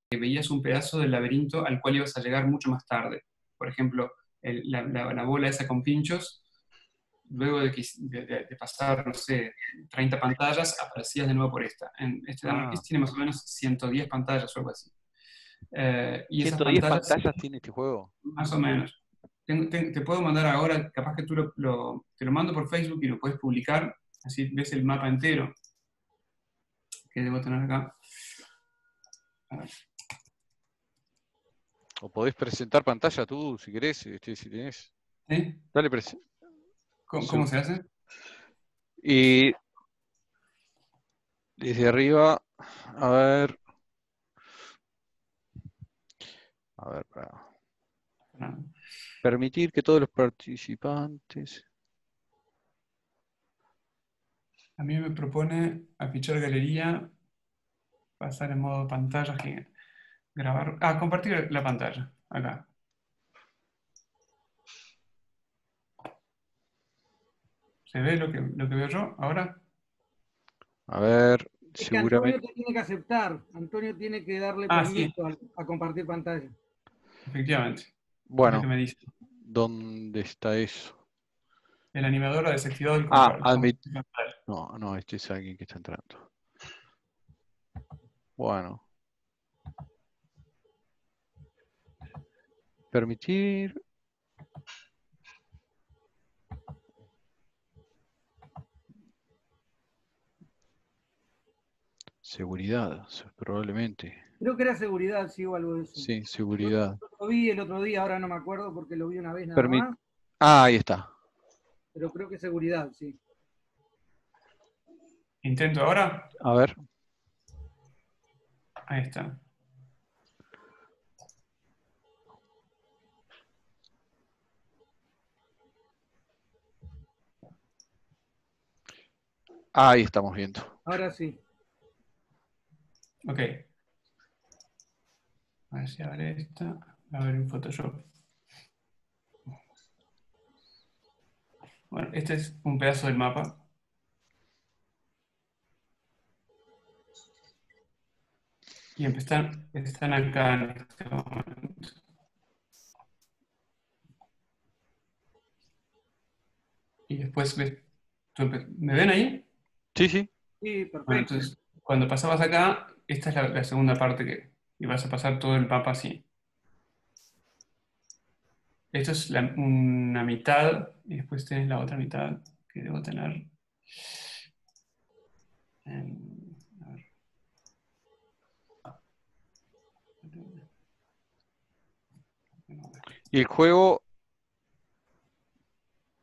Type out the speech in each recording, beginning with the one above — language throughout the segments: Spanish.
que veías un pedazo del laberinto al cual ibas a llegar mucho más tarde. Por ejemplo, la bola esa con pinchos, luego de pasar, no sé, 30 pantallas, aparecías de nuevo por esta. Este Ah, Anarchist tiene más o menos 110 pantallas o algo así. Y esas 110 pantallas, pantallas tiene este juego. más o menos. Te puedo mandar ahora, capaz que tú te lo mando por Facebook y lo puedes publicar, así ves el mapa entero que debo tener acá. A ver, O podés presentar pantalla tú, si querés, si tenés. ¿sí? Dale, ¿Cómo se hace? y desde arriba, a ver, para Ah, permitir que todos los participantes. a mí me propone afichar galería, pasar en modo pantalla, grabar. Ah, compartir la pantalla, acá. ¿Se ve lo que veo yo ahora? A ver, Es que Antonio seguramente. te tiene que aceptar. Antonio tiene que darle Ah, sí, permiso a compartir pantalla. efectivamente. Es lo que Bueno, me dice. ¿dónde está eso? El animador ha desactivado el Ah, compartir pantalla. no, no, este es alguien que está entrando. Bueno, permitir. Seguridad, probablemente. Creo que era seguridad, sí, o algo de eso. Sí, Yo seguridad. lo vi el otro día, ahora no me acuerdo porque lo vi una vez nada Permit. más, Ah, ahí está. pero creo que seguridad, sí. Intento ahora. A ver. Ahí está. Ahí estamos viendo. Ahora sí. Ok. A ver si abre esta. A ver en Photoshop. Bueno, este es un pedazo del mapa. Y están acá en este momento. Y después, ¿me ven ahí? Sí, sí. Sí, Bueno, perfecto. entonces, cuando pasabas acá, esta es la segunda parte y vas a pasar todo el mapa así. Esto es una mitad y después tenés la otra mitad que debo tener. A ver, Y el juego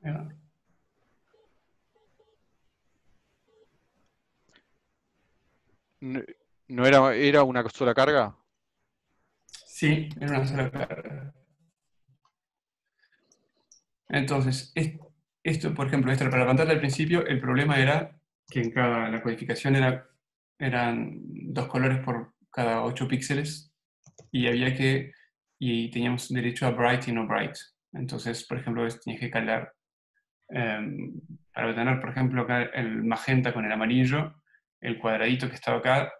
ahí va. n- no era una sola carga. Sí, era una sola carga. Entonces, esto, por ejemplo, para la pantalla al principio, el problema era que la codificación eran dos colores por cada 8 píxeles y y teníamos derecho a bright y no bright. Entonces, por ejemplo, tenías que calar, para obtener, por ejemplo, acá el magenta con el amarillo, el cuadradito que estaba acá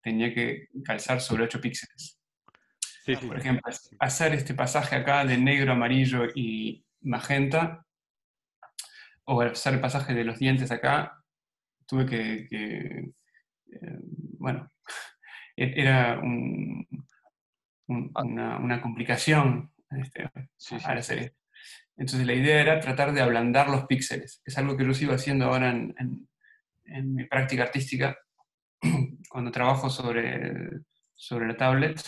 tenía que calzar sobre 8 píxeles. Sí, sí. Por ejemplo, hacer este pasaje acá de negro, amarillo y magenta, o hacer el pasaje de los dientes acá, tuve bueno, era Ah, una complicación sí, al sí. hacer esto. Entonces la idea era tratar de ablandar los píxeles. Es algo que yo sigo haciendo ahora en mi práctica artística, cuando trabajo sobre la tablet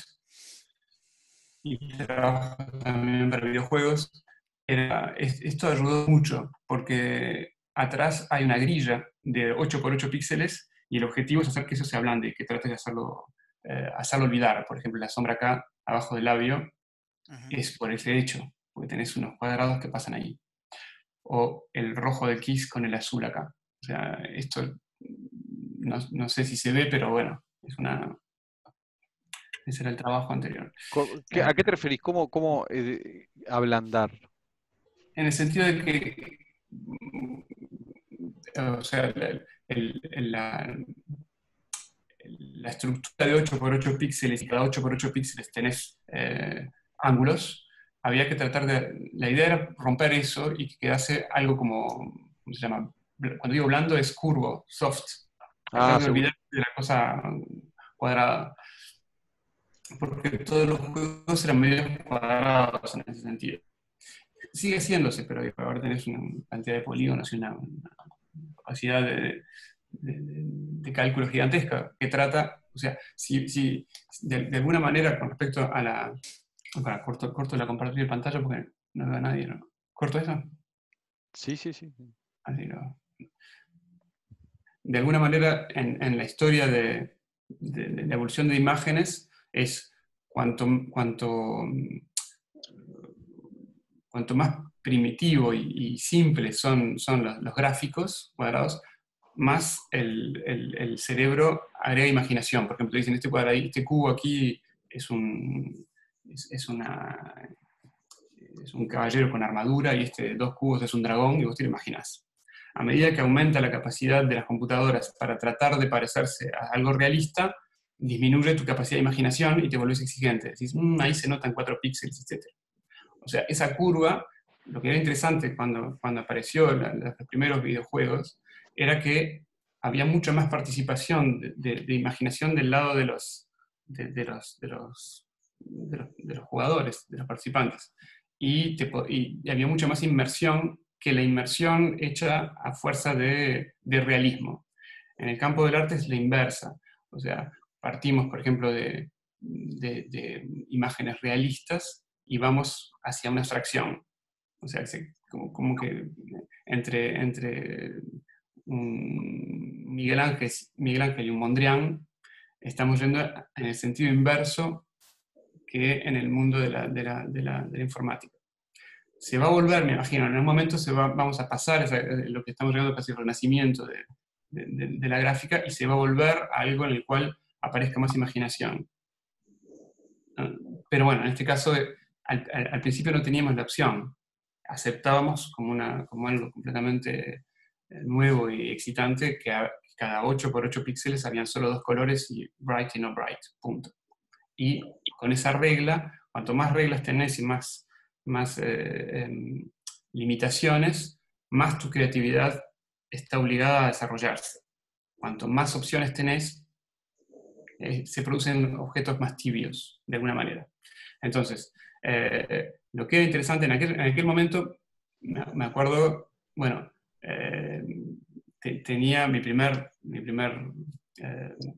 y trabajo también para videojuegos. Esto ayudó mucho porque atrás hay una grilla de 8 por 8 píxeles y el objetivo es hacer que eso se ablande, que trates de hacerlo olvidar. Por ejemplo, la sombra acá, abajo del labio, Ajá. es por ese hecho, porque tenés unos cuadrados que pasan ahí. O el rojo del kiss con el azul acá. O sea, esto no sé si se ve, pero bueno, ese era el trabajo anterior. ¿A Eh, qué te referís? ¿Cómo ablandar? en el sentido de que, o sea, el- la, la estructura de 8x8 píxeles y cada 8x8 píxeles tenés ángulos, había que tratar de... La idea era romper eso y que quedase algo como, ¿cómo se llama? Cuando digo blando es curvo, soft. Tratar de olvidar de la cosa cuadrada. Porque todos los juegos eran medio cuadrados en ese sentido. Sigue haciéndose, pero ahora tenés una cantidad de polígonos y una capacidad de cálculo gigantesca que trata, o sea, si de alguna manera con respecto a la... Para, corto la comparación de pantalla porque no veo a nadie, ¿no? ¿Corto eso? Sí. Así no. De alguna manera, en la historia de la evolución de imágenes, es cuanto más primitivo y simple son los gráficos cuadrados, más el cerebro agrega imaginación. Por ejemplo, dicen, este cubo aquí es un caballero con armadura y dos cubos es un dragón, y vos te lo imaginás. A medida que aumenta la capacidad de las computadoras para tratar de parecerse a algo realista, disminuye tu capacidad de imaginación y te volvés exigente. Decís, ahí se notan 4 píxeles, etc. O sea, esa curva, lo que era interesante cuando apareció los primeros videojuegos, era que había mucha más participación de imaginación del lado de los jugadores, de los participantes. Y había mucha más inmersión que la inmersión hecha a fuerza de realismo. En el campo del arte es la inversa. O sea, partimos, por ejemplo, de imágenes realistas y vamos hacia una abstracción. O sea, como que entre un Miguel Ángel y un Mondrian estamos yendo en el sentido inverso que en el mundo de la informática. Se va a volver, me imagino, en un momento vamos a pasar lo que estamos llamando casi el renacimiento de la gráfica, y se va a volver a algo en el cual aparezca más imaginación. Pero bueno, en este caso, al principio no teníamos la opción. Aceptábamos como algo completamente nuevo y excitante que cada 8x8 píxeles habían solo 2 colores y bright y no bright, punto. Y con esa regla, cuanto más reglas tenés y más limitaciones, más tu creatividad está obligada a desarrollarse. Cuanto más opciones tenés, se producen objetos más tibios, de alguna manera. Entonces, lo que era interesante en aquel momento, me acuerdo, bueno, tenía mi primer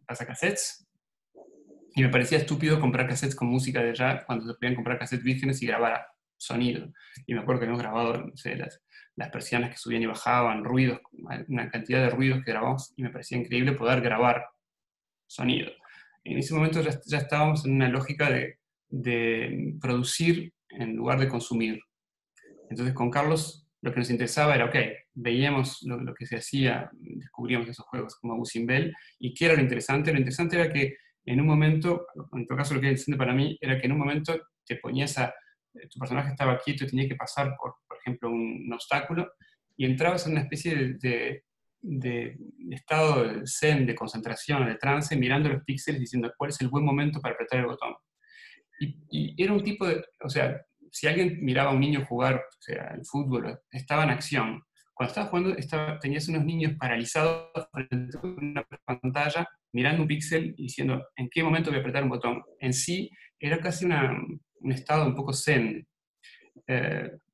pasacassettes, y me parecía estúpido comprar cassettes con música de jazz cuando se podían comprar cassettes vírgenes y grabar sonido. Y me acuerdo que hemos grabado, no sé, las persianas que subían y bajaban, ruidos, una cantidad de ruidos que grabamos, y me parecía increíble poder grabar sonido. En ese momento ya estábamos en una lógica de producir en lugar de consumir. Entonces con Carlos lo que nos interesaba era, ok, veíamos lo que se hacía, descubríamos esos juegos como Buzzing Bell, y ¿qué era lo interesante? Lo interesante era que en un momento, en todo caso lo que era interesante para mí, era que en un momento te ponías tu personaje estaba quieto y tenía que pasar por ejemplo, un obstáculo, y entrabas en una especie de estado de zen, de concentración, de trance, mirando los píxeles diciendo cuál es el buen momento para apretar el botón. Y era un tipo de, o sea, si alguien miraba a un niño jugar, o sea, el fútbol, estaba en acción. Cuando estaba jugando, tenías unos niños paralizados frente a una pantalla, mirando un píxel y diciendo, ¿en qué momento voy a apretar un botón? En sí, era casi un estado un poco zen.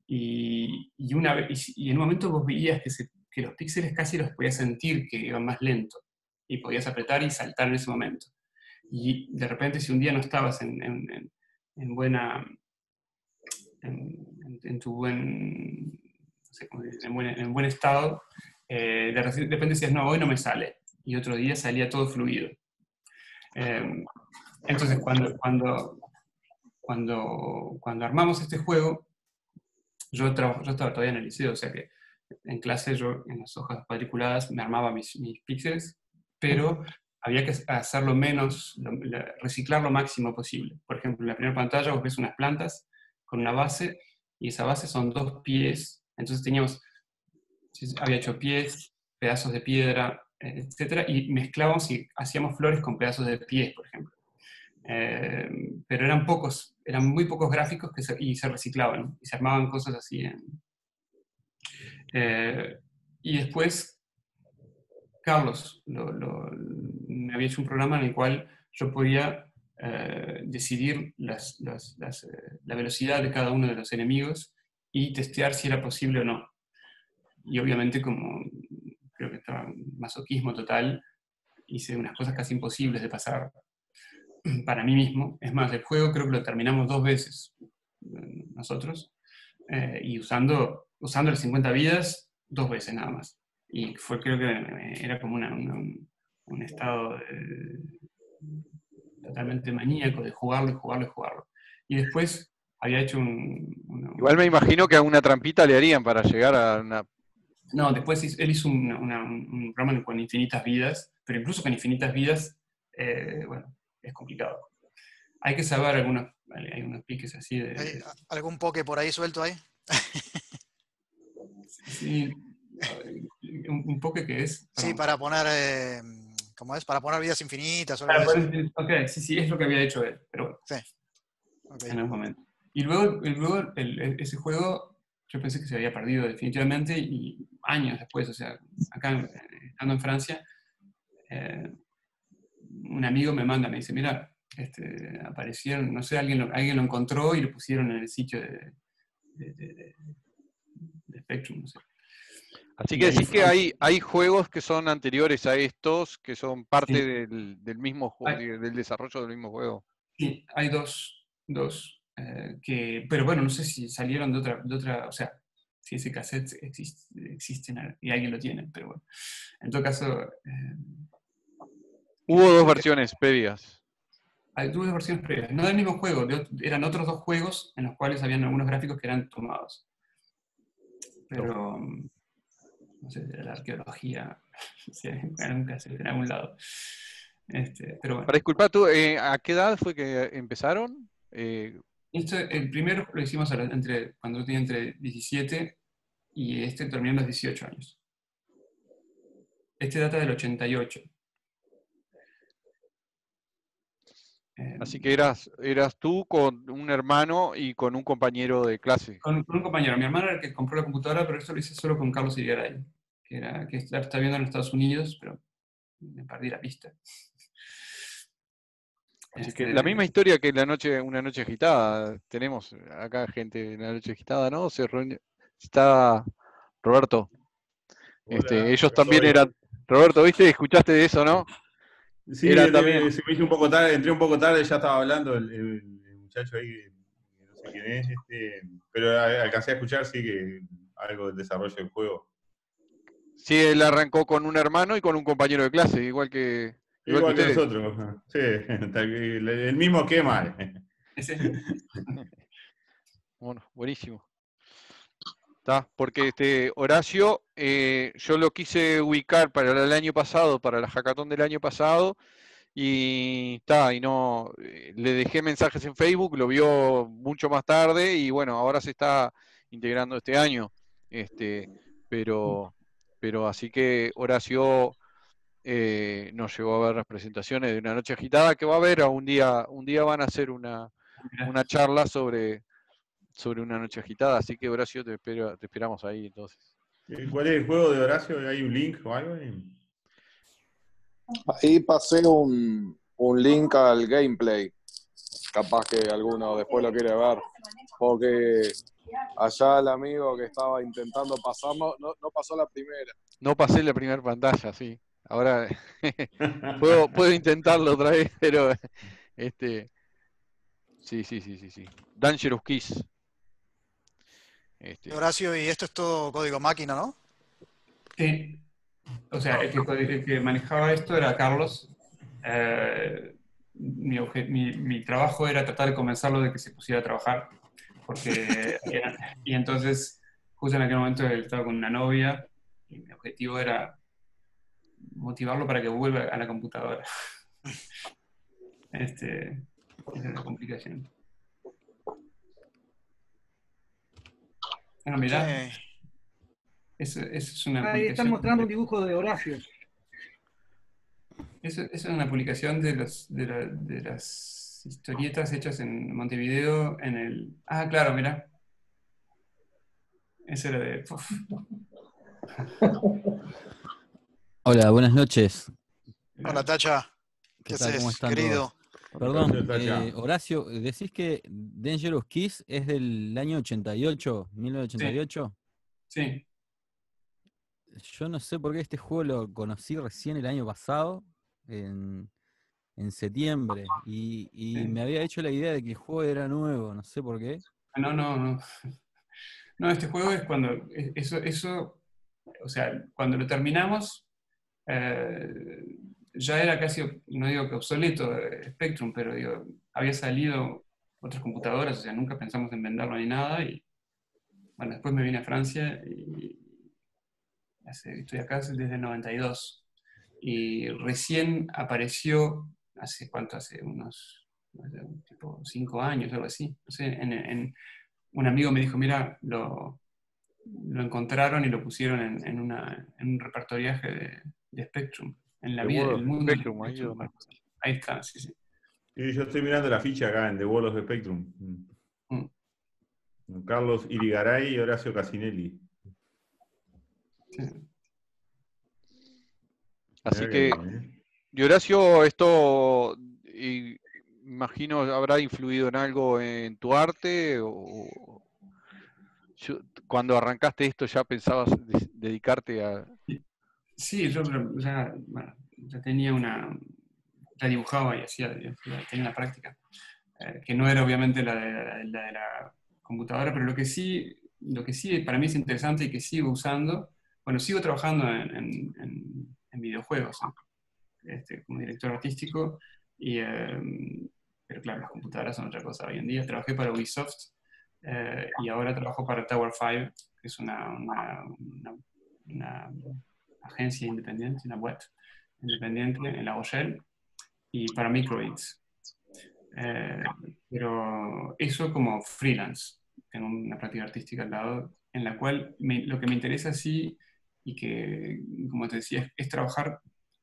Y en un momento vos veías que los píxeles casi los podías sentir que iban más lento, y podías apretar y saltar en ese momento. Y de repente, si un día no estabas en buen estado, de repente decías, no, hoy no me sale, y otro día salía todo fluido. Entonces, cuando armamos este juego, yo estaba todavía en el liceo, o sea que en clase yo en las hojas cuadriculadas me armaba mis píxeles, pero había que hacerlo menos, reciclar lo máximo posible. Por ejemplo, en la primera pantalla vos ves unas plantas con una base, y esa base son 2 pies, entonces había hecho pies, pedazos de piedra, etcétera, y mezclábamos y hacíamos flores con pedazos de pies, por ejemplo. Pero eran muy pocos gráficos y se reciclaban, y se armaban cosas así. Y después, Carlos me había hecho un programa en el cual yo podía decidir la velocidad de cada uno de los enemigos y testear si era posible o no. Y obviamente, como creo que estaba en masoquismo total, hice unas cosas casi imposibles de pasar para mí mismo. Es más, el juego creo que lo terminamos 2 veces nosotros, y usando las 50 vidas 2 veces nada más. Y creo que era como un estado totalmente maníaco de jugarlo y jugarlo y jugarlo. Y después había hecho Igual me imagino que a una trampita le harían para llegar a una... No, después él hizo un programa con infinitas vidas, pero incluso con infinitas vidas, bueno, es complicado. Hay que saber hay unos piques así de... ¿Hay algún poke por ahí suelto ahí? Sí, un poke que es... Sí, para poner, ¿cómo es? Para poner vidas infinitas o algo Para de eso. ok, sí, es lo que había hecho él, pero bueno, Sí. Okay. en algún momento. Y luego ese juego yo pensé que se había perdido definitivamente, y años después, o sea, acá estando en Francia, un amigo me dice, mira, aparecieron, no sé, alguien lo encontró y lo pusieron en el sitio de Spectrum, no sé. Así Y que ahí decís que fue- hay juegos que son anteriores a estos, que son parte Sí. del mismo juego, del desarrollo del mismo juego. Sí, hay dos pero bueno, no sé si salieron de otra, o sea, si ese cassette existe y alguien lo tiene, pero bueno. En todo caso, Hubo 2 versiones previas. tuve 2 versiones previas, no del mismo juego, eran otros 2 juegos en los cuales habían algunos gráficos que eran tomados. Pero, no sé, de la arqueología, si hay algún cassette en algún lado. Pero bueno. Para disculpar, ¿tú a qué edad fue que empezaron? El primero lo hicimos cuando yo tenía entre 17 y terminó en los 18 años. Data del 88. Así que eras tú con un hermano y con un compañero de clase. Con un compañero. Mi hermano era el que compró la computadora, pero esto lo hice solo con Carlos Irigaray, que está viviendo en Estados Unidos, pero me perdí la pista. Así que la misma historia que una noche agitada. Tenemos acá gente en la noche agitada, ¿no? Está Roberto. Hola, Ellos acá también estoy. eran. Roberto, ¿viste? ¿Escuchaste de eso, no? Sí, Eran también. se me hizo un poco tarde, entré un poco tarde, ya estaba hablando el muchacho ahí, que no sé quién es, pero alcancé a escuchar, sí, que algo del desarrollo del juego. Sí, él arrancó con un hermano y con un compañero de clase, igual que Igual que ustedes. nosotros, sí, el mismo esquema. Bueno, buenísimo. ¿Está? Porque Horacio, yo lo quise ubicar para el año pasado, para la hackathon del año pasado, y no, le dejé mensajes en Facebook, lo vio mucho más tarde, y bueno, ahora se está integrando este año. Pero así que Horacio nos llevó a ver las presentaciones de Una Noche Agitada, que va a haber un día van a hacer una charla sobre Una Noche Agitada, así que Horacio te esperamos ahí entonces. ¿Cuál es el juego de Horacio? ¿Hay un link o algo? Ahí pasé un link al gameplay, capaz que alguno después lo quiere ver, porque allá el amigo que estaba intentando pasarlo no pasó la primera. No pasé la primera pantalla, sí. Ahora puedo intentarlo otra vez, pero sí. Dangerous Kiss. Horacio, y esto es todo código máquina, ¿no? Sí. O sea, el que manejaba esto era Carlos. Mi trabajo era tratar de convencerlo de que se pusiera a trabajar, y entonces, justo en aquel momento él estaba con una novia, y mi objetivo era motivarlo para que vuelva a la computadora. Esa es la complicación. Bueno, mirá, Okay. eso es una Ahí están complicación. mostrando un dibujo de Horacio. Eso es una publicación de las historietas hechas en Montevideo en el... Ah, claro, mira. Ese era de... Uf. Hola, buenas noches. Hola, Tacha. ¿Qué ¿Qué tal? ¿Cómo haces, están querido? todos? Perdón, Tacha. Horacio, decís que Dangerous Kiss es del año 88, 1988. Sí. Yo no sé por qué este juego lo conocí recién el año pasado, en septiembre, y Sí. me había hecho la idea de que el juego era nuevo, no sé por qué. No. No, este juego es cuando... o sea, cuando lo terminamos, ya era casi, no digo que obsoleto Spectrum, pero digo, había salido otras computadoras, o sea, nunca pensamos en venderlo ni nada, y bueno, después me vine a Francia y estoy acá desde el 92. Y recién apareció, ¿hace cuánto? Hace unos, no sé, tipo 5 años, algo así. No sé, un amigo me dijo, mira, lo encontraron y lo pusieron en un repertoriaje de Spectrum, en la The vida, World el of mundo de Spectrum, ahí Spectrum. donde- Ahí está, sí, sí. Y yo estoy mirando la ficha acá en The World of Spectrum. Mm, Carlos Irigaray y Horacio Casinelli. sí. Así Mirá que, bien, ¿eh? y Horacio, esto imagino habrá influido en algo en tu arte, o cuando arrancaste esto ya pensabas dedicarte a... Sí, yo ya, bueno, ya tenía ya dibujaba y tenía una práctica, que no era obviamente la de la computadora, pero lo que sí para mí es interesante y que sigo usando, bueno, sigo trabajando en videojuegos, ¿no? Como director artístico, pero claro, las computadoras son otra cosa hoy en día. Trabajé para Ubisoft y ahora trabajo para Tower 5, que es una agencia independiente, una web independiente en La Rochelle, y para Microbits. Pero eso como freelance. Tengo una práctica artística al lado, en la cual lo que me interesa sí, y que, como te decía, es trabajar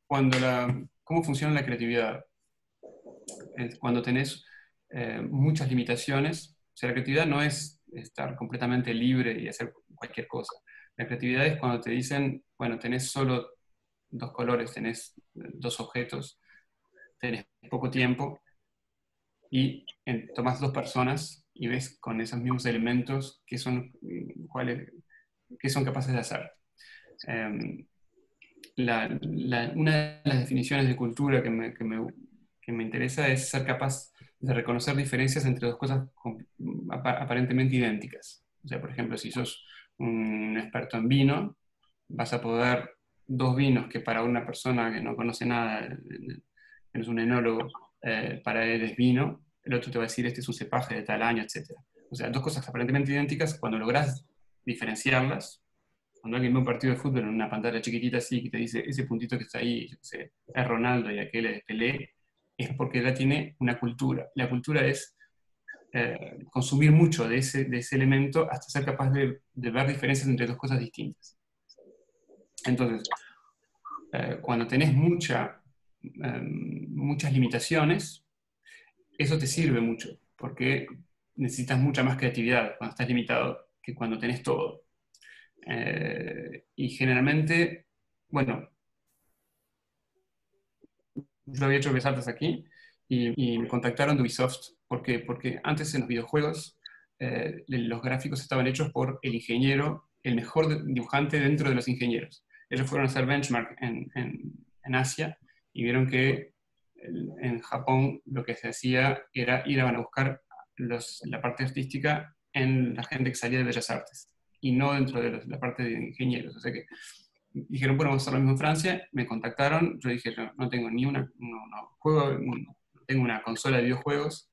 cómo funciona la creatividad. Cuando tenés muchas limitaciones, o sea, la creatividad no es estar completamente libre y hacer cualquier cosa. La creatividad es cuando te dicen, bueno, tenés solo 2 colores, tenés 2 objetos, tenés poco tiempo, y tomas 2 personas y ves con esos mismos elementos qué son capaces de hacer. Una de las definiciones de cultura que me interesa es ser capaz de reconocer diferencias entre 2 cosas aparentemente idénticas. O sea, por ejemplo, si sos un experto en vino, vas a poder 2 vinos que para una persona que no conoce nada, que no es un enólogo, para él es vino, el otro te va a decir este es un cepaje de tal año, etc. O sea, 2 cosas aparentemente idénticas, cuando lográs diferenciarlas, cuando alguien ve un partido de fútbol en una pantalla chiquitita así, que te dice, ese puntito que está ahí, yo qué sé, es Ronaldo y aquel es Pelé, es porque ya tiene una cultura. La cultura es consumir mucho de ese elemento hasta ser capaz de ver diferencias entre 2 cosas distintas. Entonces, cuando tenés muchas limitaciones, eso te sirve mucho, porque necesitas mucha más creatividad cuando estás limitado que cuando tenés todo. Y generalmente, bueno, yo había hecho Bellas Artes aquí y me contactaron de Ubisoft. ¿Por qué? Porque antes en los videojuegos los gráficos estaban hechos por el ingeniero, el mejor dibujante dentro de los ingenieros. Ellos fueron a hacer benchmark en Asia y vieron que en Japón lo que se hacía era ir a buscar la parte artística en la gente que salía de Bellas Artes y no dentro de la parte de ingenieros. O sea que dijeron, bueno, vamos a hacer lo mismo en Francia, me contactaron, yo dije, no tengo ni no juego, no tengo una consola de videojuegos,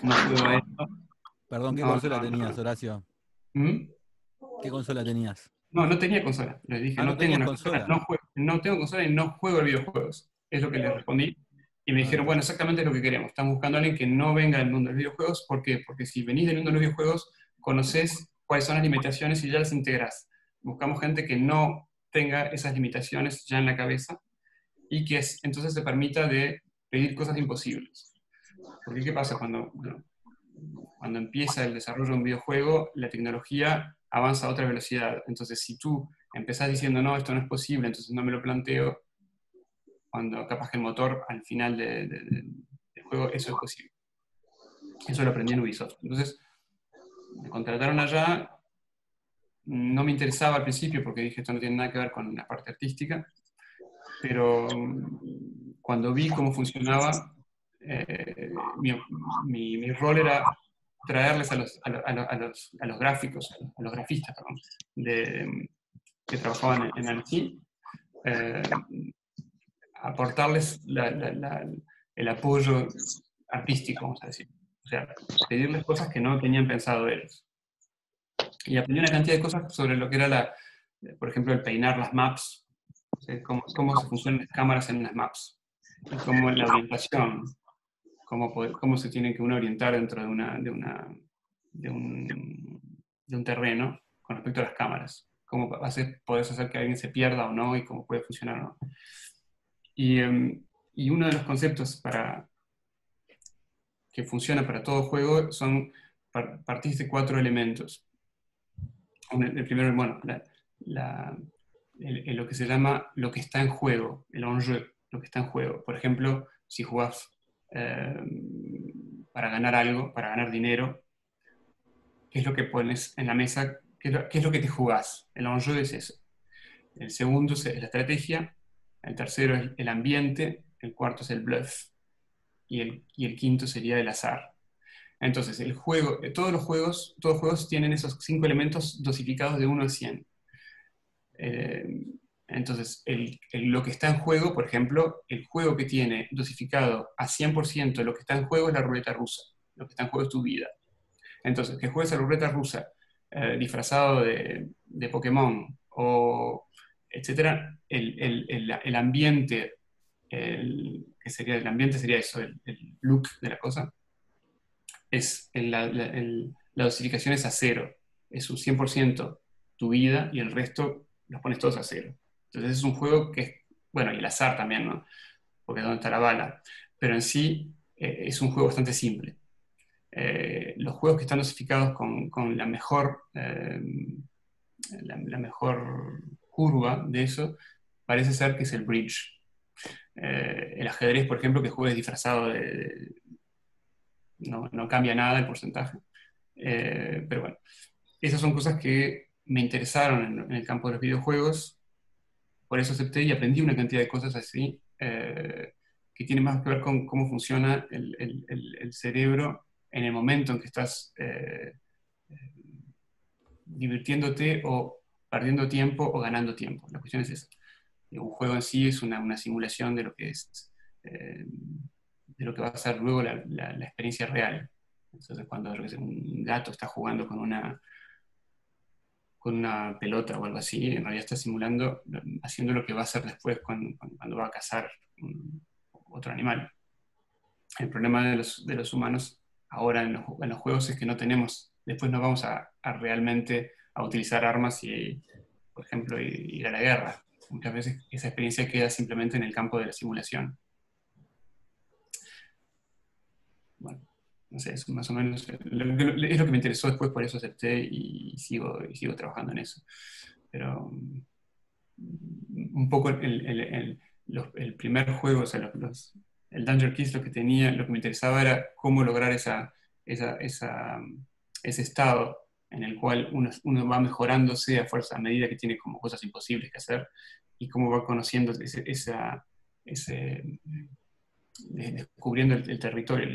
no juego a esto. Perdón, ¿qué consola tenías, Horacio? ¿Mm? ¿Qué consola tenías? No tenía consola. Les dije, Ah, no no tengo tenías una consola, consola. no tengo consola y no juego a videojuegos. Es lo que les respondí. Y me dijeron, bueno, exactamente lo que queremos. Estamos buscando a alguien que no venga del mundo de los videojuegos. ¿Por qué? Porque si venís del mundo de los videojuegos, conocés cuáles son las limitaciones y ya las integrás. Buscamos gente que no tenga esas limitaciones ya en la cabeza y que entonces te permita de pedir cosas imposibles. Porque ¿qué pasa cuando empieza el desarrollo de un videojuego? La tecnología avanza a otra velocidad. Entonces, si tú empezás diciendo, no, esto no es posible, entonces no me lo planteo, cuando capaz que el motor al final del juego, eso es posible. Eso lo aprendí en Ubisoft. Entonces, me contrataron allá. No me interesaba al principio porque dije, esto no tiene nada que ver con la parte artística, pero cuando vi cómo funcionaba, mi rol era traerles a los gráficos, a los grafistas, perdón, que trabajaban en Annecy, aportarles el apoyo artístico, vamos a decir. O sea, pedirles cosas que no tenían pensado ellos. Y aprendí una cantidad de cosas sobre lo que era, por ejemplo, el peinar las maps, o sea, cómo se funcionan las cámaras en las maps, y cómo la orientación, cómo se tiene que uno orientar dentro de un terreno con respecto a las cámaras. Cómo podés hacer que alguien se pierda o no, y cómo puede funcionar o no. Y uno de los conceptos que funciona para todo juego son partís de 4 elementos. El primero, bueno, lo que se llama lo que está en juego, el enjeu, lo que está en juego. Por ejemplo, si jugás para ganar algo, para ganar dinero, ¿qué es lo que pones en la mesa? ¿Qué es lo que te jugás? El enjeu es eso. El segundo es la estrategia, el tercero es el ambiente, el cuarto es el bluff, y el quinto sería el azar. Entonces, todos los juegos tienen esos 5 elementos dosificados de 1 a 100. Entonces, lo que está en juego, por ejemplo, el juego que tiene dosificado a 100% lo que está en juego es la ruleta rusa. Lo que está en juego es tu vida. Entonces, que juegues a la ruleta rusa disfrazado de Pokémon, o etcétera, el ambiente, el ambiente sería eso, el look de la cosa, la dosificación es a 0. Es un 100% tu vida y el resto los pones todos a 0. Entonces es un juego que es, bueno, y el azar también, ¿no? Porque es donde está la bala. Pero en sí es un juego bastante simple. Los juegos que están dosificados con la mejor curva de eso, parece ser que es el bridge. El ajedrez, por ejemplo, que juegues disfrazado no cambia nada el porcentaje. Pero bueno, esas son cosas que me interesaron en el campo de los videojuegos, por eso acepté y aprendí una cantidad de cosas así, que tienen más que ver con cómo funciona el cerebro en el momento en que estás divirtiéndote o perdiendo tiempo o ganando tiempo. La cuestión es esa. Un juego en sí es una simulación de lo que es, de lo que va a ser luego la experiencia real. Entonces, cuando un gato está jugando con una pelota o algo así, en realidad está simulando, haciendo lo que va a hacer después cuando va a cazar otro animal. El problema de los humanos ahora en los juegos es que después no vamos a realmente a utilizar armas y, por ejemplo, ir a la guerra. Muchas veces esa experiencia queda simplemente en el campo de la simulación. Bueno, no sé, es más o menos es lo que me interesó después, por eso acepté y sigo trabajando en eso. Pero un poco el primer juego, o sea, el Danger Keys, lo que me interesaba era cómo lograr ese estado en el cual uno va mejorándose a medida que tiene como cosas imposibles que hacer, y cómo va conociendo descubriendo el territorio,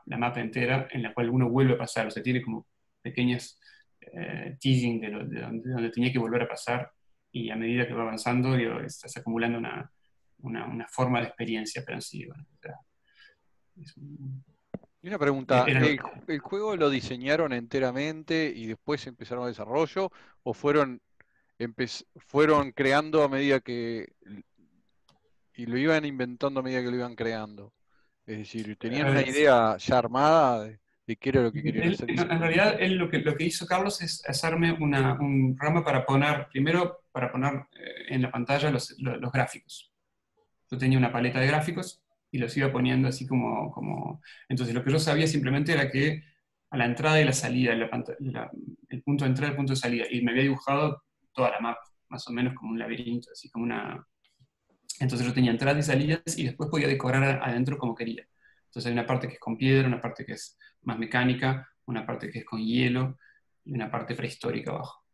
la mapa entera, en la cual uno vuelve a pasar. O sea, tiene como pequeños teasing de donde tenía que volver a pasar, y a medida que va avanzando, estás acumulando una forma de experiencia, pero en sí, bueno, o sea, Y una pregunta, ¿el juego lo diseñaron enteramente y después empezaron el desarrollo, o fueron creando a medida que, y lo iban inventando a medida que lo iban creando? Es decir, ¿tenían una idea ya armada de qué era lo que querían hacer? En realidad, lo que hizo Carlos es hacerme un programa para poner en la pantalla los gráficos. yo tenía una paleta de gráficos y los iba poniendo así Entonces lo que yo sabía simplemente era que a la entrada y la salida, el punto de entrada y el punto de salida, y me había dibujado toda la mapa, más o menos como un laberinto, así como una... Entonces yo tenía entradas y salidas y después podía decorar adentro como quería. Entonces hay una parte que es con piedra, una parte que es más mecánica, una parte que es con hielo y una parte prehistórica abajo.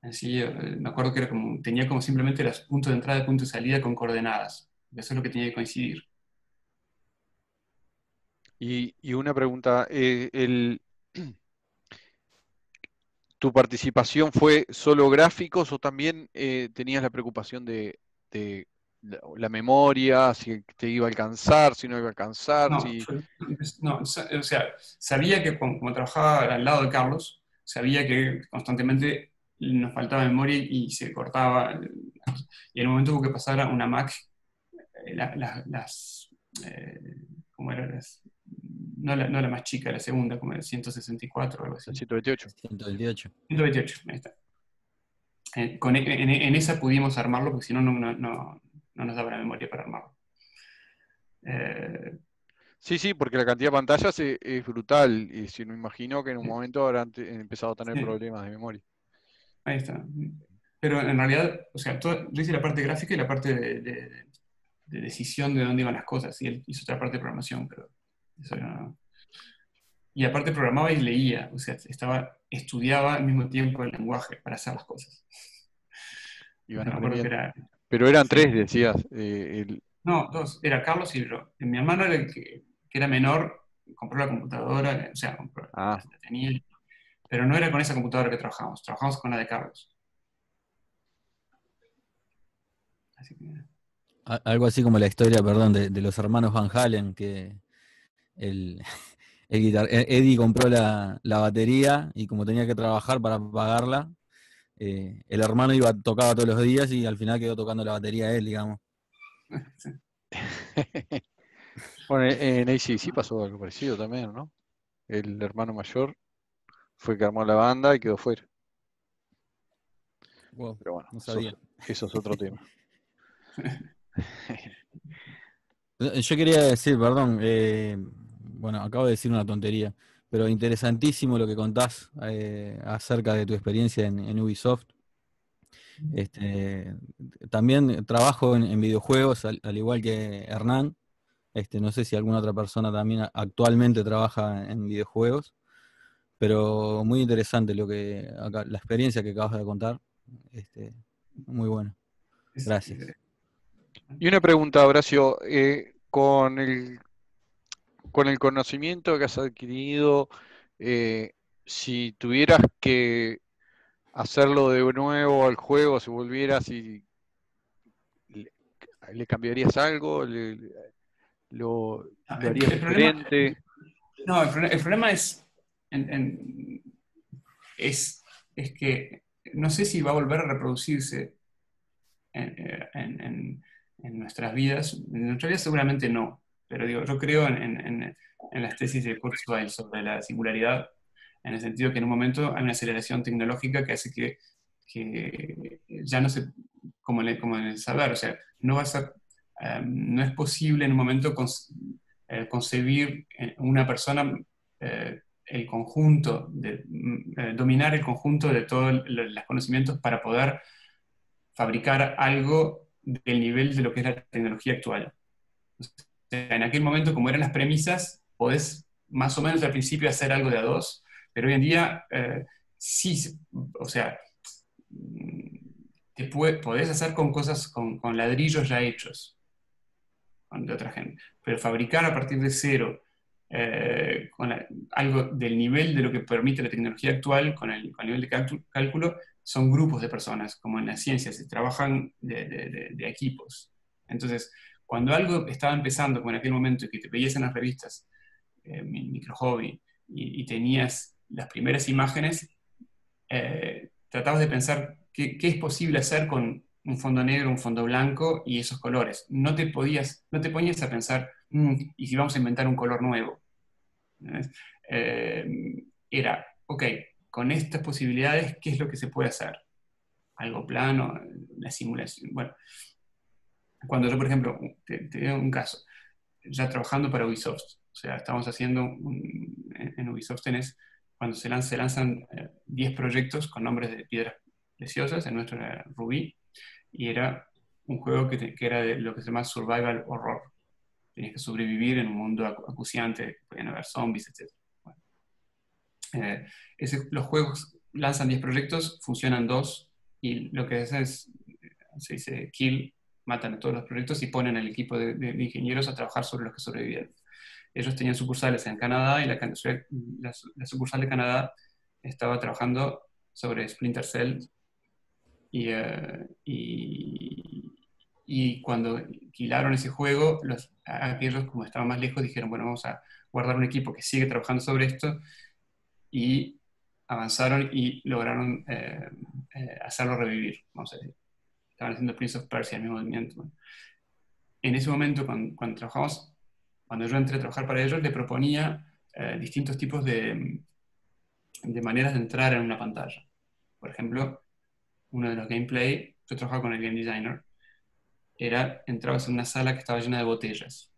Así, me acuerdo que tenía como simplemente los puntos de entrada y puntos de salida con coordenadas. Eso es lo que tenía que coincidir. Y una pregunta, ¿tu participación fue solo gráficos o también tenías la preocupación de la memoria, si te iba a alcanzar, si no iba a alcanzar? No, Si... o sea, sabía que como trabajaba al lado de Carlos, sabía que constantemente nos faltaba memoria y se cortaba. Y en un momento hubo que pasar a una Mac, eh, ¿cómo era? No la más chica, la segunda, como el 164 o algo así. 128. 128. 128, ahí está. En esa pudimos armarlo, porque si no, no nos daba la memoria para armarlo. Sí, porque la cantidad de pantallas es brutal. Y si no imagino que en un momento habrán empezado a tener Sí. problemas de memoria. Ahí está. Pero en realidad, o sea, yo hice la parte gráfica y la parte de decisión de dónde iban las cosas, y él hizo otra parte de programación, pero eso era... Y aparte programaba y leía, o sea, estudiaba al mismo tiempo el lenguaje para hacer las cosas. Iban Me acuerdo que aprendiendo. era... Pero eran Sí. tres, decías. No, dos, era Carlos y yo. Mi hermano era el que era menor, compró la computadora, o sea, la tenía, pero no era con esa computadora que trabajamos con la de Carlos. Así que... Algo así como la historia, perdón, de los hermanos Van Halen, que el, Eddie compró la batería y como tenía que trabajar para pagarla, el hermano tocaba todos los días y al final quedó tocando la batería él, digamos. Sí. Bueno, en AC/DC pasó algo parecido también, ¿no? El hermano mayor fue el que armó la banda y quedó fuera. Wow, Pero bueno, no sabía. eso es otro tema. Yo quería decir, perdón, bueno, acabo de decir una tontería, pero interesantísimo lo que contás acerca de tu experiencia en Ubisoft. También trabajo en videojuegos, al igual que Hernán. No sé si alguna otra persona también actualmente trabaja en videojuegos, pero muy interesante la experiencia que acabas de contar. Muy bueno. Gracias. Y una pregunta, Horacio, con el conocimiento que has adquirido, si tuvieras que hacerlo de nuevo al juego, si volvieras y le cambiarías algo, lo harías diferente. El problema es que no sé si va a volver a reproducirse en nuestras vidas. En nuestras vidas seguramente no, pero digo, yo creo en las tesis de Kurzweil sobre la singularidad, en el sentido que en un momento hay una aceleración tecnológica que hace que ya no se, como en el saber, o sea, no va a ser, no es posible en un momento concebir una persona el conjunto, dominar el conjunto de todos los conocimientos para poder fabricar algo del nivel de lo que es la tecnología actual. O sea, en aquel momento, como eran las premisas, podés más o menos al principio hacer algo de a dos, pero hoy en día sí, o sea, podés hacer con cosas, con ladrillos ya hechos, de otra gente, pero fabricar a partir de cero, algo del nivel de lo que permite la tecnología actual, con el nivel de cálculo, son grupos de personas, como en las ciencias, se trabajan de equipos. Entonces, cuando algo estaba empezando, como en aquel momento, y que te veías en las revistas, Micro Hobby, y tenías las primeras imágenes, tratabas de pensar qué es posible hacer con un fondo negro, un fondo blanco y esos colores. No te ponías a pensar, ¿y si vamos a inventar un color nuevo? Era, ok, con estas posibilidades, ¿qué es lo que se puede hacer? Algo plano, la simulación. Bueno, Cuando yo, por ejemplo, te doy un caso, ya trabajando para Ubisoft, o sea, estamos haciendo, en Ubisoft tenés, cuando se lanzan 10 proyectos con nombres de piedras preciosas, en nuestro era Rubí, y era un juego que era de lo que se llama Survival Horror. Tenías que sobrevivir en un mundo acuciante, podían haber zombies, etc. Bueno, los juegos lanzan 10 proyectos, funcionan 2, y lo que hacen es, se dice kill, matan a todos los proyectos y ponen al equipo de ingenieros a trabajar sobre los que sobrevivieron. Ellos tenían sucursales en Canadá y la sucursal de Canadá estaba trabajando sobre Splinter Cell y cuando alquilaron ese juego, aquellos, como estaban más lejos, dijeron, bueno, vamos a guardar un equipo que sigue trabajando sobre esto, y avanzaron y lograron hacerlo revivir, vamos a decir. Estaban haciendo Prince of Persia, el mismo movimiento. Bueno, en ese momento, cuando yo entré a trabajar para ellos, le proponía distintos tipos de maneras de entrar en una pantalla. Por ejemplo, uno de los gameplay, yo trabajaba con el game designer, entrabas en una sala que estaba llena de botellas.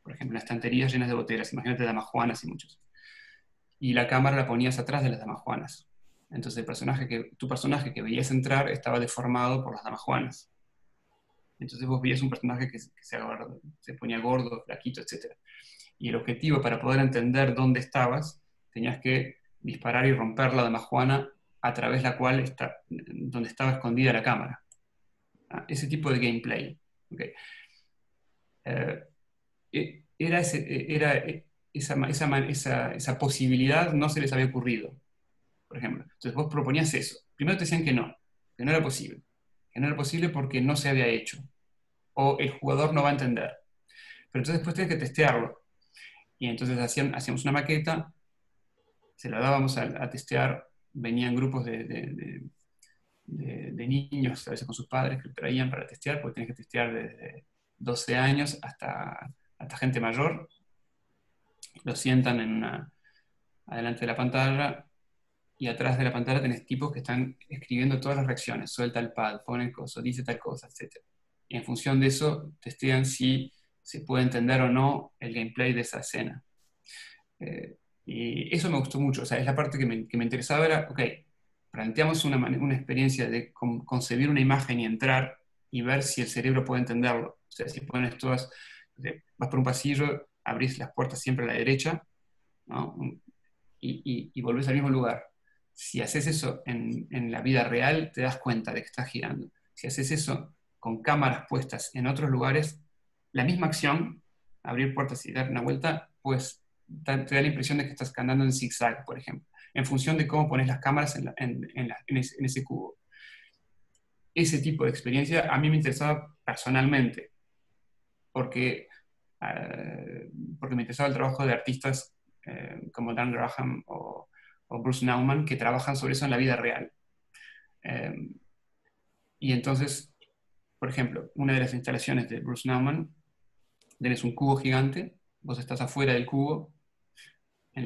Por ejemplo, estanterías llenas de botellas, imagínate damajuanas y muchas. Y la cámara la ponías atrás de las damajuanas. Entonces tu personaje que veías entrar estaba deformado por las damajuanas. Entonces vos veías un personaje que se ponía gordo, flaquito, etc. Y el objetivo, para poder entender dónde estabas, tenías que disparar y romper la damajuana a través de la cual donde estaba escondida la cámara. Ese tipo de gameplay. Okay. Esa posibilidad no se les había ocurrido, por ejemplo. Entonces vos proponías eso. Primero te decían que no era posible. Que no era posible porque no se había hecho. O el jugador no va a entender. Pero entonces después tenés que testearlo. Y entonces hacíamos una maqueta, se la dábamos a testear, venían grupos de niños, a veces con sus padres, que lo traían para testear, porque tenés que testear desde 12 años hasta gente mayor. Lo sientan adelante de la pantalla, y atrás de la pantalla tenés tipos que están escribiendo todas las reacciones, suelta el pad, pone el coso, dice tal cosa, etc. Y en función de eso, testean si se puede entender o no el gameplay de esa escena. Y eso me gustó mucho, o sea, es la parte que me interesaba, era, ok, planteamos una experiencia de concebir una imagen y entrar y ver si el cerebro puede entenderlo. O sea, si pones todas, vas por un pasillo, abrís las puertas siempre a la derecha, ¿no? y volvés al mismo lugar. Si haces eso en la vida real, te das cuenta de que estás girando. Si haces eso con cámaras puestas en otros lugares, la misma acción, abrir puertas y dar una vuelta, pues te da la impresión de que estás andando en zigzag, por ejemplo, en función de cómo pones las cámaras en ese cubo. Ese tipo de experiencia a mí me interesaba personalmente, porque me interesaba el trabajo de artistas como Dan Graham o Bruce Nauman, que trabajan sobre eso en la vida real. Y entonces, por ejemplo, una de las instalaciones de Bruce Nauman, tenés un cubo gigante, vos estás afuera del cubo, en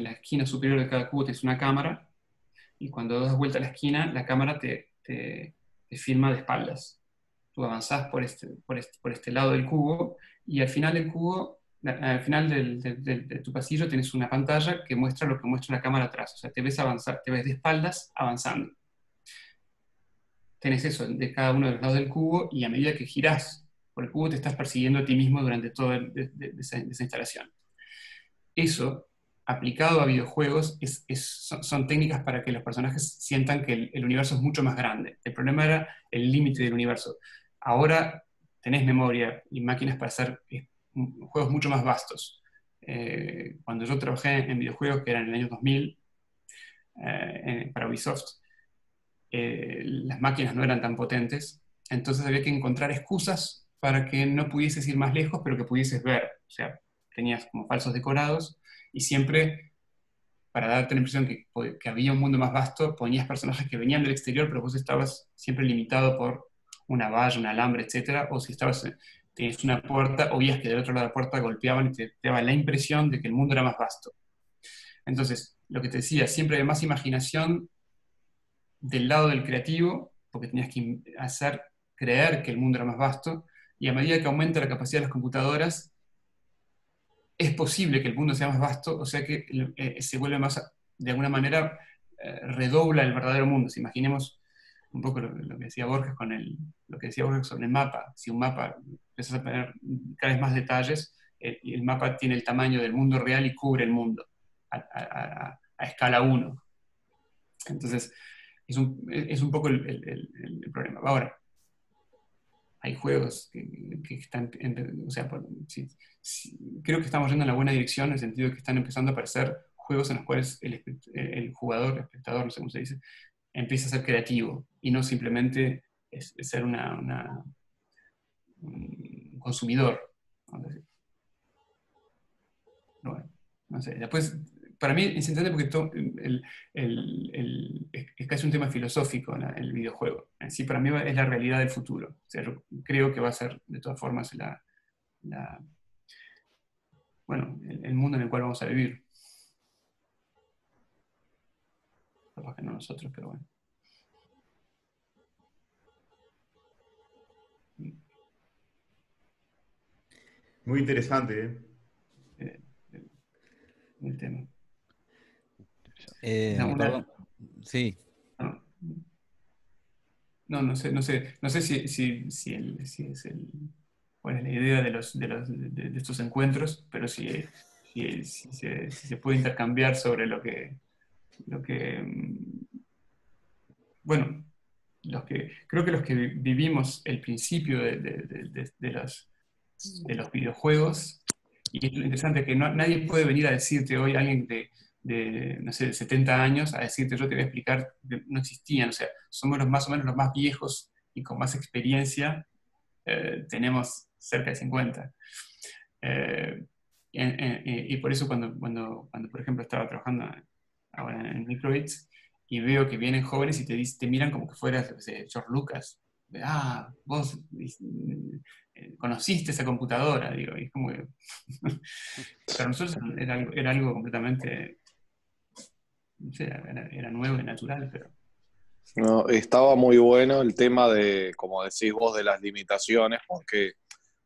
la esquina superior de cada cubo tenés una cámara, y cuando das vuelta a la esquina, la cámara te filma de espaldas. Tú avanzás por este lado del cubo, y al final del cubo, al final de tu pasillo, tenés una pantalla que muestra lo que muestra la cámara atrás. O sea, te ves avanzar, te ves de espaldas avanzando. Tenés eso de cada uno de los lados del cubo, y a medida que girás por el cubo te estás persiguiendo a ti mismo durante toda esa instalación. Eso, aplicado a videojuegos, son técnicas para que los personajes sientan que el universo es mucho más grande. El problema era el límite del universo. Ahora tenés memoria y máquinas para hacer juegos mucho más vastos. Cuando yo trabajé en videojuegos, que era en el año 2000, para Ubisoft, las máquinas no eran tan potentes, entonces había que encontrar excusas para que no pudieses ir más lejos, pero que pudieses ver. O sea, tenías como falsos decorados, y siempre, para darte la impresión que había un mundo más vasto, ponías personajes que venían del exterior, pero vos estabas siempre limitado por una valla, un alambre, etc. O si tenías una puerta, oías que del otro lado de la puerta golpeaban y te daba la impresión de que el mundo era más vasto. Entonces, lo que te decía, siempre había más imaginación del lado del creativo, porque tenías que hacer creer que el mundo era más vasto, y a medida que aumenta la capacidad de las computadoras, es posible que el mundo sea más vasto, o sea que se vuelve más, de alguna manera, redobla el verdadero mundo. Si imaginemos un poco lo que decía Borges lo que decía Borges sobre el mapa. Si un mapa empiezas a tener cada vez más detalles, el mapa tiene el tamaño del mundo real y cubre el mundo a escala 1. Entonces, es un poco el problema. Ahora, hay juegos que están, o sea, creo que estamos yendo en la buena dirección, en el sentido de que están empezando a aparecer juegos en los cuales el jugador, el espectador, no sé cómo se dice, empieza a ser creativo y no simplemente ser un consumidor. Bueno, no sé. Después, para mí es interesante porque es casi un tema filosófico el videojuego. En sí, para mí es la realidad del futuro. O sea, yo creo que va a ser, de todas formas, bueno, el mundo en el cual vamos a vivir. Capaz que no nosotros, pero bueno. Muy interesante, El tema. Perdón. Sí. No sé cuál es la idea de estos encuentros, pero si se puede intercambiar sobre lo que bueno, creo que los que vivimos el principio de los videojuegos, y es lo interesante que nadie puede venir a decirte hoy, alguien no sé, de 70 años, a decirte, yo te voy a explicar, no existían, o sea, somos más o menos los más viejos y con más experiencia, tenemos cerca de 50. Y por eso cuando, por ejemplo, estaba trabajando ahora en Microbits, y veo que vienen jóvenes y te miran como que fueras, no sé, George Lucas. Vos conociste esa computadora, digo, y es como que para nosotros era algo completamente, no sé, era nuevo y natural, pero... No, estaba muy bueno el tema de, como decís vos, de las limitaciones, porque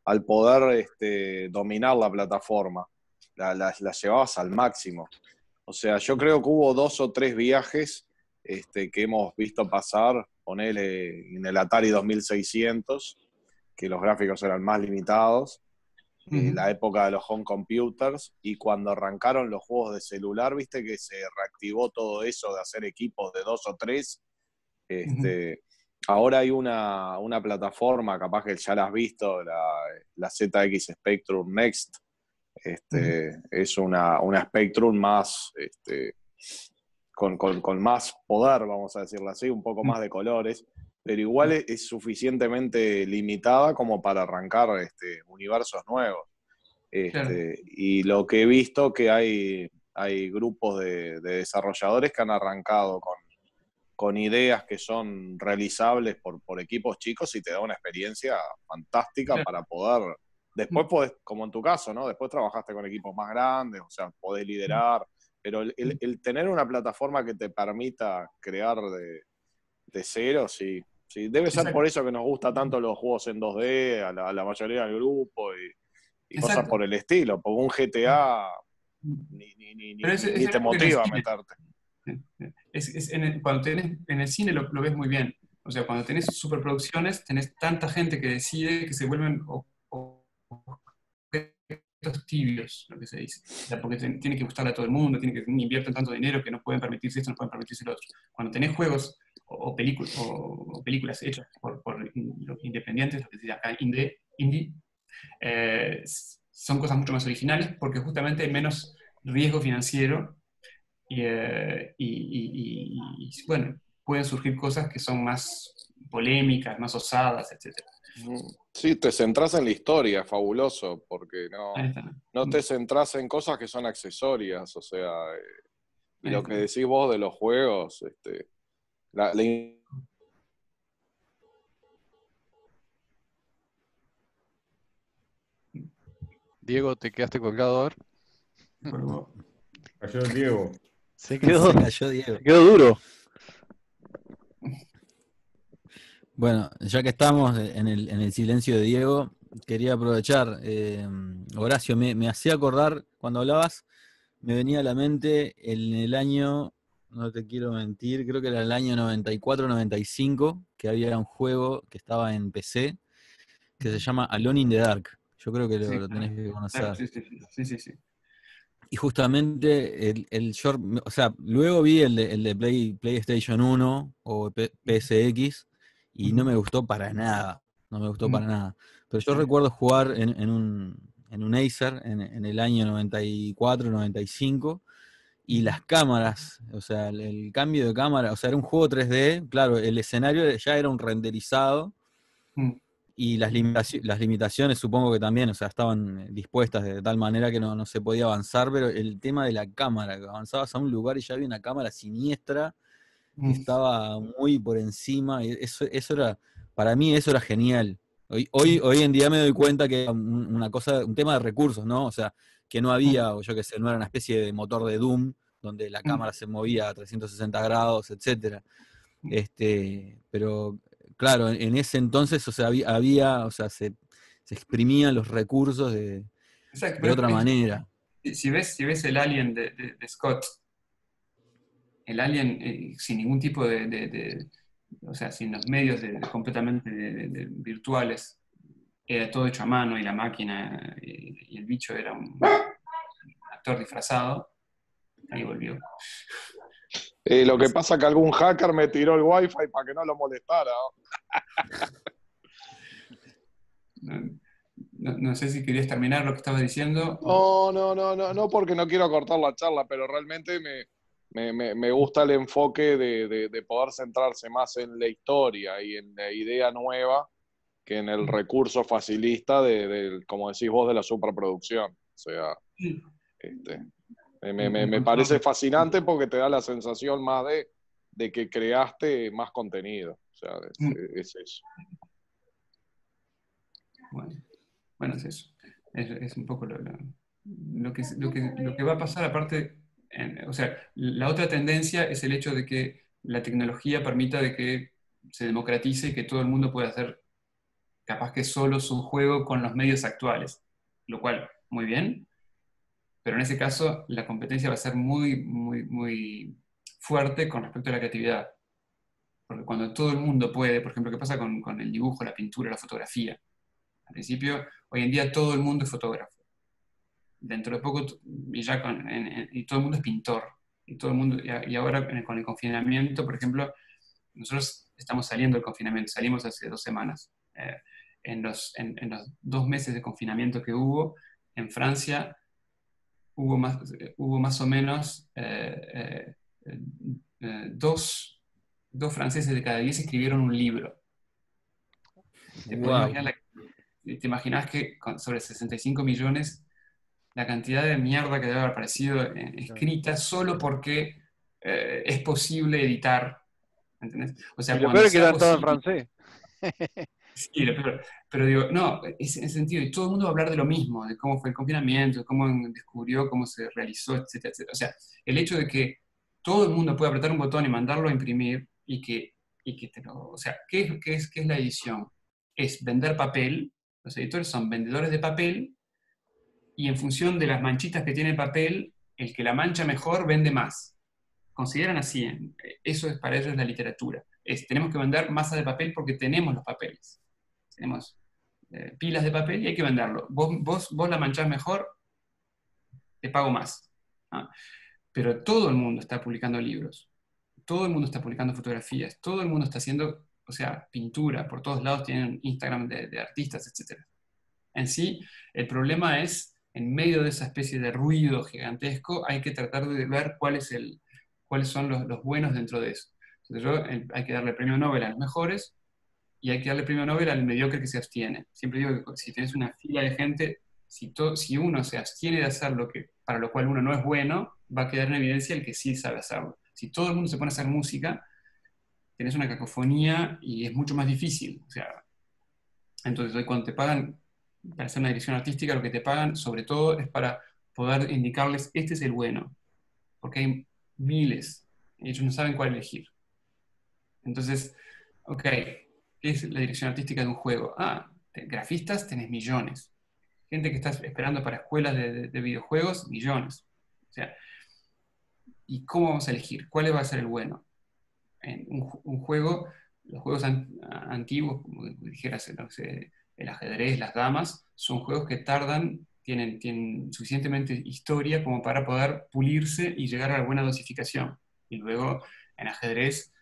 al poder dominar la plataforma, la llevabas al máximo. O sea, yo creo que hubo 2 o 3 viajes que hemos visto pasar, ponele en el Atari 2600, que los gráficos eran más limitados, la época de los home computers, y cuando arrancaron los juegos de celular, viste que se reactivó todo eso de hacer equipos de 2 o 3. Ahora hay una plataforma, capaz que ya la has visto, la ZX Spectrum Next. Es una Spectrum más con más poder, vamos a decirlo así, un poco más de colores, pero igual es suficientemente limitada como para arrancar universos nuevos. Claro. Y lo que he visto que hay grupos de desarrolladores que han arrancado con ideas que son realizables por equipos chicos y te da una experiencia fantástica, claro, para poder... Después podés, como en tu caso, ¿no? Después trabajaste con equipos más grandes, o sea, podés liderar, pero el tener una plataforma que te permita crear de cero, sí. Debe ser por eso que nos gusta tanto los juegos en 2D, a la mayoría del grupo y cosas por el estilo, porque un GTA ni te motiva a meterte. Cuando tenés en el cine lo ves muy bien. O sea, cuando tenés superproducciones, tenés tanta gente que decide que se vuelven objetos tibios, lo que se dice. O sea, porque tiene que gustarle a todo el mundo, invierten tanto dinero que no pueden permitirse esto, no pueden permitirse lo otro. Cuando tenés juegos o películas hechas por independientes, lo que se llama acá indie, son cosas mucho más originales porque justamente hay menos riesgo financiero. Y bueno, pueden surgir cosas que son más polémicas, más osadas, etc. Sí, te centrás en la historia, fabuloso, porque no te centrás en cosas que son accesorias, o sea, y lo que decís vos de los juegos, Diego, te quedaste colgado ahora. Cayó Diego. Se cayó Diego. Se cayó Diego. Se quedó duro. Bueno, ya que estamos en el silencio de Diego, quería aprovechar, Horacio, me hacía acordar, cuando hablabas, me venía a la mente en el año, no te quiero mentir, creo que era el año 94-95, que había un juego que estaba en PC, que se llama Alone in the Dark. Yo creo que Sí, lo tenés que claro, conocer. sí, sí, sí, sí, sí. Y justamente el short, o sea, luego vi el de PlayStation 1 o PSX y no me gustó para nada, no me gustó para nada. Pero yo recuerdo jugar en un Acer en el año 94-95 y las cámaras, o sea, el cambio de cámara, o sea, era un juego 3D, claro, el escenario ya era un renderizado Mm. y las limitaciones supongo que también, o sea, estaban dispuestas de tal manera que no se podía avanzar, pero el tema de la cámara, que avanzabas a un lugar y ya había una cámara siniestra que Mm. estaba muy por encima, y eso era, para mí eso era genial. Hoy en día me doy cuenta que era una cosa, un tema de recursos, ¿no? O sea, que no Mm. había, o yo qué sé, no era una especie de motor de Doom, donde la Mm. cámara se movía a 360 grados, etcétera. Mm. Pero claro, en ese entonces, o sea, o sea, se exprimían los recursos Exacto, de otra manera. si ves el Alien de Scott, el Alien sin ningún tipo o sea, sin los medios completamente virtuales, era todo hecho a mano y la máquina y el bicho era un actor disfrazado, ahí volvió. Lo que pasa es que algún hacker me tiró el wifi para que no lo molestara. No sé si querías terminar lo que estabas diciendo. No, porque no quiero cortar la charla, pero realmente me gusta el enfoque de poder centrarse más en la historia y en la idea nueva que en el recurso facilista como decís vos, de la superproducción. O sea, me parece fascinante porque te da la sensación más de que creaste más contenido. O sea, es eso. Bueno, es eso. Es un poco lo que va a pasar, aparte, o sea, la otra tendencia es el hecho de que la tecnología permita de que se democratice y que todo el mundo pueda hacer capaz que solo su juego con los medios actuales, lo cual, muy bien, pero en ese caso la competencia va a ser muy, muy, muy fuerte con respecto a la creatividad. Porque cuando todo el mundo puede, por ejemplo, ¿qué pasa con el dibujo, la pintura, la fotografía? Al principio, hoy en día todo el mundo es fotógrafo. Dentro de poco, y todo el mundo es pintor. Y, todo el mundo, y ahora con el confinamiento, por ejemplo, nosotros estamos saliendo del confinamiento, salimos hace 2 semanas. En los 2 meses de confinamiento que hubo, en Francia hubo más o menos dos franceses de cada 10 escribieron un libro. Wow. Te imaginas que sobre 65 millones, la cantidad de mierda que debe haber aparecido escrita solo porque es posible editar. ¿Entendés? O Y sea, lo cuando peor es que sea están todos en posible. francés. Sí, pero digo, no, es en sentido, y todo el mundo va a hablar de lo mismo, de cómo fue el confinamiento, de cómo descubrió, cómo se realizó, etcétera, etcétera. O sea, el hecho de que todo el mundo pueda apretar un botón y mandarlo a imprimir o sea, ¿qué es la edición? Es vender papel, los editores son vendedores de papel, y en función de las manchitas que tiene el papel, el que la mancha mejor vende más. Consideran así, eso es para ellos la literatura. Tenemos que vender masa de papel porque tenemos los papeles. Tenemos pilas de papel y hay que venderlo. Vos la manchás mejor, te pago más. ¿Ah? Pero todo el mundo está publicando libros, todo el mundo está publicando fotografías, todo el mundo está haciendo, o sea, pintura, por todos lados tienen Instagram de artistas, etc. En sí, el problema es, en medio de esa especie de ruido gigantesco, hay que tratar de ver cuáles son los buenos dentro de eso. Entonces hay que darle el premio Nobel a los mejores, y hay que darle el premio Nobel al mediocre que se abstiene. Siempre digo que si tienes una fila de gente, si uno se abstiene de hacer para lo cual uno no es bueno, va a quedar en evidencia el que sí sabe hacerlo. Si todo el mundo se pone a hacer música, tenés una cacofonía y es mucho más difícil. O sea, entonces hoy cuando te pagan para hacer una dirección artística, lo que te pagan sobre todo es para poder indicarles, este es el bueno, porque hay miles, y ellos no saben cuál elegir. Entonces, ok, ¿qué es la dirección artística de un juego? Grafistas tenés millones. Gente que está esperando para escuelas de videojuegos, millones. O sea, ¿y cómo vamos a elegir? ¿Cuál va a ser el bueno? En un juego, los juegos antiguos, como dijeras, no sé, el ajedrez, las damas, son juegos que tienen suficientemente historia como para poder pulirse y llegar a la buena dosificación. Y luego, en ajedrez,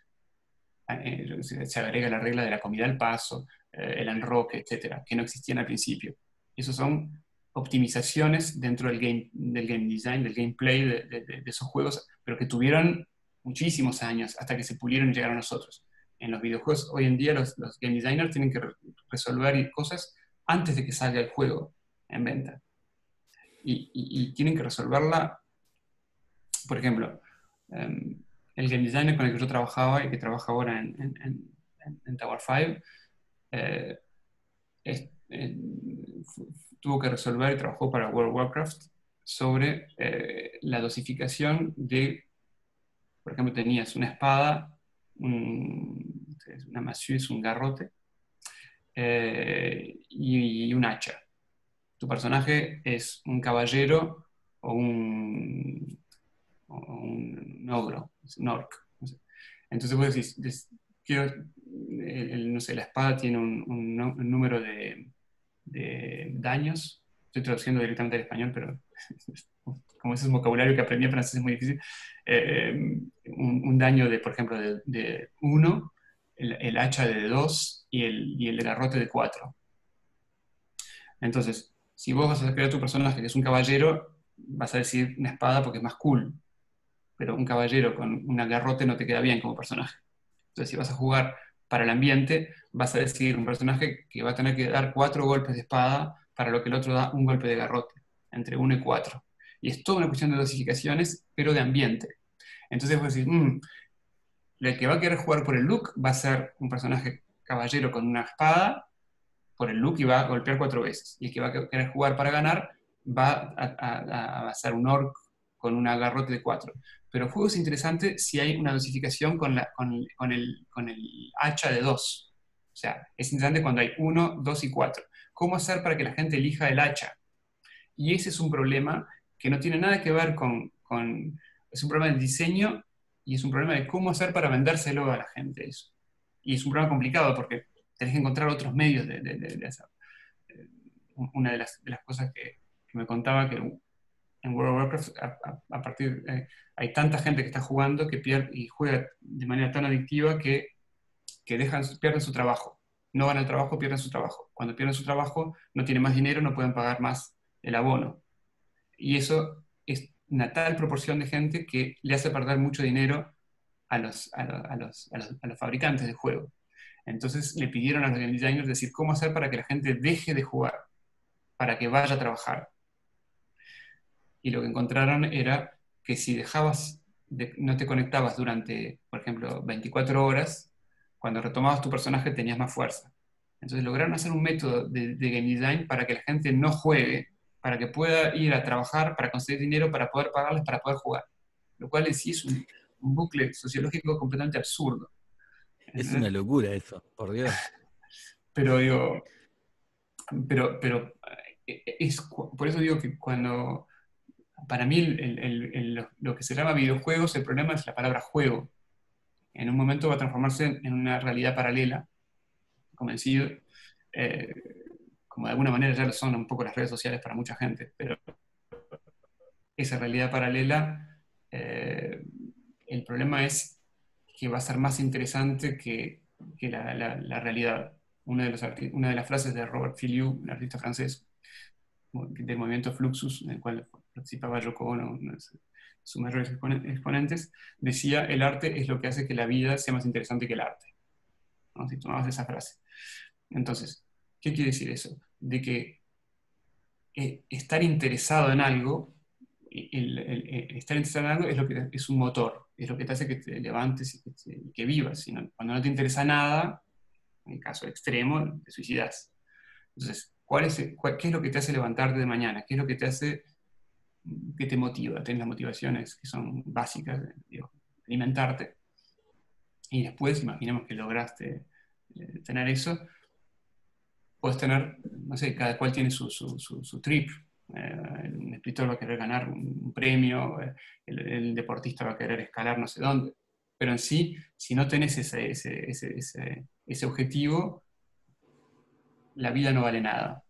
se agrega la regla de la comida al paso, el enroque, etcétera, que no existían al principio. Esos son optimizaciones dentro del game design, del gameplay de esos juegos, pero que tuvieron muchísimos años hasta que se pulieron y llegaron a nosotros. En los videojuegos hoy en día los game designers tienen que resolver cosas antes de que salga el juego en venta. Y tienen que resolverla, por ejemplo, el game designer con el que yo trabajaba y que trabaja ahora en Tower 5, tuvo que resolver y trabajó para World of Warcraft sobre la dosificación de, por ejemplo, tenías una espada, una massue, es un garrote, y un hacha. Tu personaje es un caballero o un ogro, un orc. No sé. Entonces vos decís, no sé, la espada tiene un número de daños. Estoy traduciendo directamente al español, pero como ese es un vocabulario que aprendí en francés es muy difícil. Un daño de, por ejemplo, de 1, el hacha de 2 y el garrote de 4. Entonces, si vos vas a crear tu personaje que es un caballero, vas a decir una espada porque es más cool, pero un caballero con un garrote no te queda bien como personaje. Entonces, si vas a jugar para el ambiente, vas a decir un personaje que va a tener que dar 4 golpes de espada para lo que el otro da un golpe de garrote, entre 1 y 4. Y es toda una cuestión de dosificaciones, pero de ambiente. Entonces vos decís, el que va a querer jugar por el look va a ser un personaje caballero con una espada, por el look, y va a golpear 4 veces. Y el que va a querer jugar para ganar va a ser un orc con un garrote de 4. Pero el juego es interesante si hay una dosificación con el hacha de 2. O sea, es interesante cuando hay 1, 2 y 4. ¿Cómo hacer para que la gente elija el hacha? Y ese es un problema que no tiene nada que ver es un problema de diseño y es un problema de cómo hacer para vendérselo a la gente eso. Y es un problema complicado porque tenés que encontrar otros medios de hacerlo. Una de las cosas que me contaba que en World of Warcraft, a partir hay tanta gente que está jugando que y juega de manera tan adictiva que pierden su trabajo. No van al trabajo, pierden su trabajo. Cuando pierden su trabajo, no tienen más dinero, no pueden pagar más el abono. Y eso es una tal proporción de gente que le hace perder mucho dinero a los fabricantes de juego. Entonces le pidieron a los game designers decir cómo hacer para que la gente deje de jugar, para que vaya a trabajar. Y lo que encontraron era que si no te conectabas durante, por ejemplo, 24 horas, cuando retomabas tu personaje tenías más fuerza. Entonces lograron hacer un método de game design para que la gente no juegue, para que pueda ir a trabajar, para conseguir dinero, para poder pagarles, para poder jugar. Lo cual en sí es un bucle sociológico completamente absurdo. Es una locura eso, por Dios. Pero digo, por eso digo que para mí lo que se llama videojuegos, el problema es la palabra juego. En un momento va a transformarse en una realidad paralela, convencido, como de alguna manera ya lo son un poco las redes sociales para mucha gente, pero esa realidad paralela, el problema es que va a ser más interesante que la realidad. Una de las frases de Robert Filiu, un artista francés del movimiento Fluxus, en el cual participaba Yoko Ono, sus mayores exponentes, decía: el arte es lo que hace que la vida sea más interesante que el arte. ¿No? Si tomabas esa frase. Entonces, ¿qué quiere decir eso? De que estar interesado en algo, estar interesado en algo es lo que es un motor, es lo que te hace que te levantes y que vivas. Cuando no te interesa nada, en el caso extremo, te suicidas. Entonces, ¿qué es lo que te hace levantarte de mañana? ¿Qué es lo que que te motiva? Tienes las motivaciones que son básicas, alimentarte. Y después, imaginemos que lograste tener eso, puedes tener, no sé, cada cual tiene su trip. Un escritor va a querer ganar un premio, el deportista va a querer escalar no sé dónde, pero en sí, si no tenés ese objetivo, la vida no vale nada,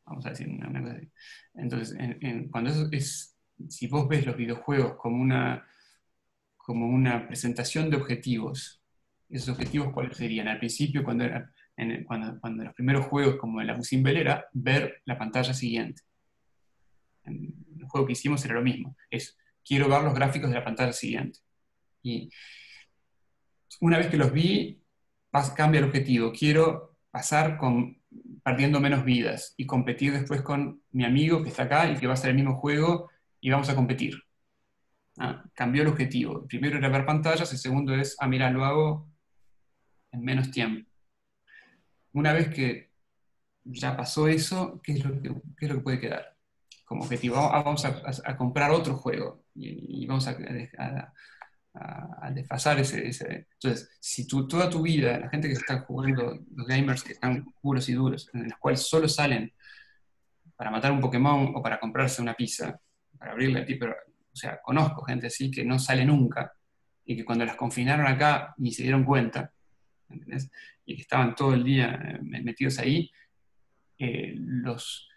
vamos a decir una cosa así. Entonces, cuando eso es, si vos ves los videojuegos como una presentación de objetivos, ¿esos objetivos cuáles serían? Al principio, cuando los primeros juegos, como el Abusin Bell, era ver la pantalla siguiente. En el juego que hicimos era lo mismo, quiero ver los gráficos de la pantalla siguiente. Y una vez que los vi, cambia el objetivo, quiero pasar perdiendo menos vidas y competir después con mi amigo que está acá y que va a hacer el mismo juego y vamos a competir. Cambió el objetivo. El primero era ver pantallas, el segundo es, mira, lo hago en menos tiempo. Una vez que ya pasó eso, ¿qué es lo que puede quedar como objetivo? Vamos a comprar otro juego y vamos a desfasar ese. Entonces, si toda tu vida, la gente que está jugando, los gamers que están puros y duros, en los cuales solo salen para matar un Pokémon o para comprarse una pizza, para abrirle a ti, pero, o sea, conozco gente así que no sale nunca y que cuando las confinaron acá ni se dieron cuenta, ¿entendés? Y que estaban todo el día metidos ahí, les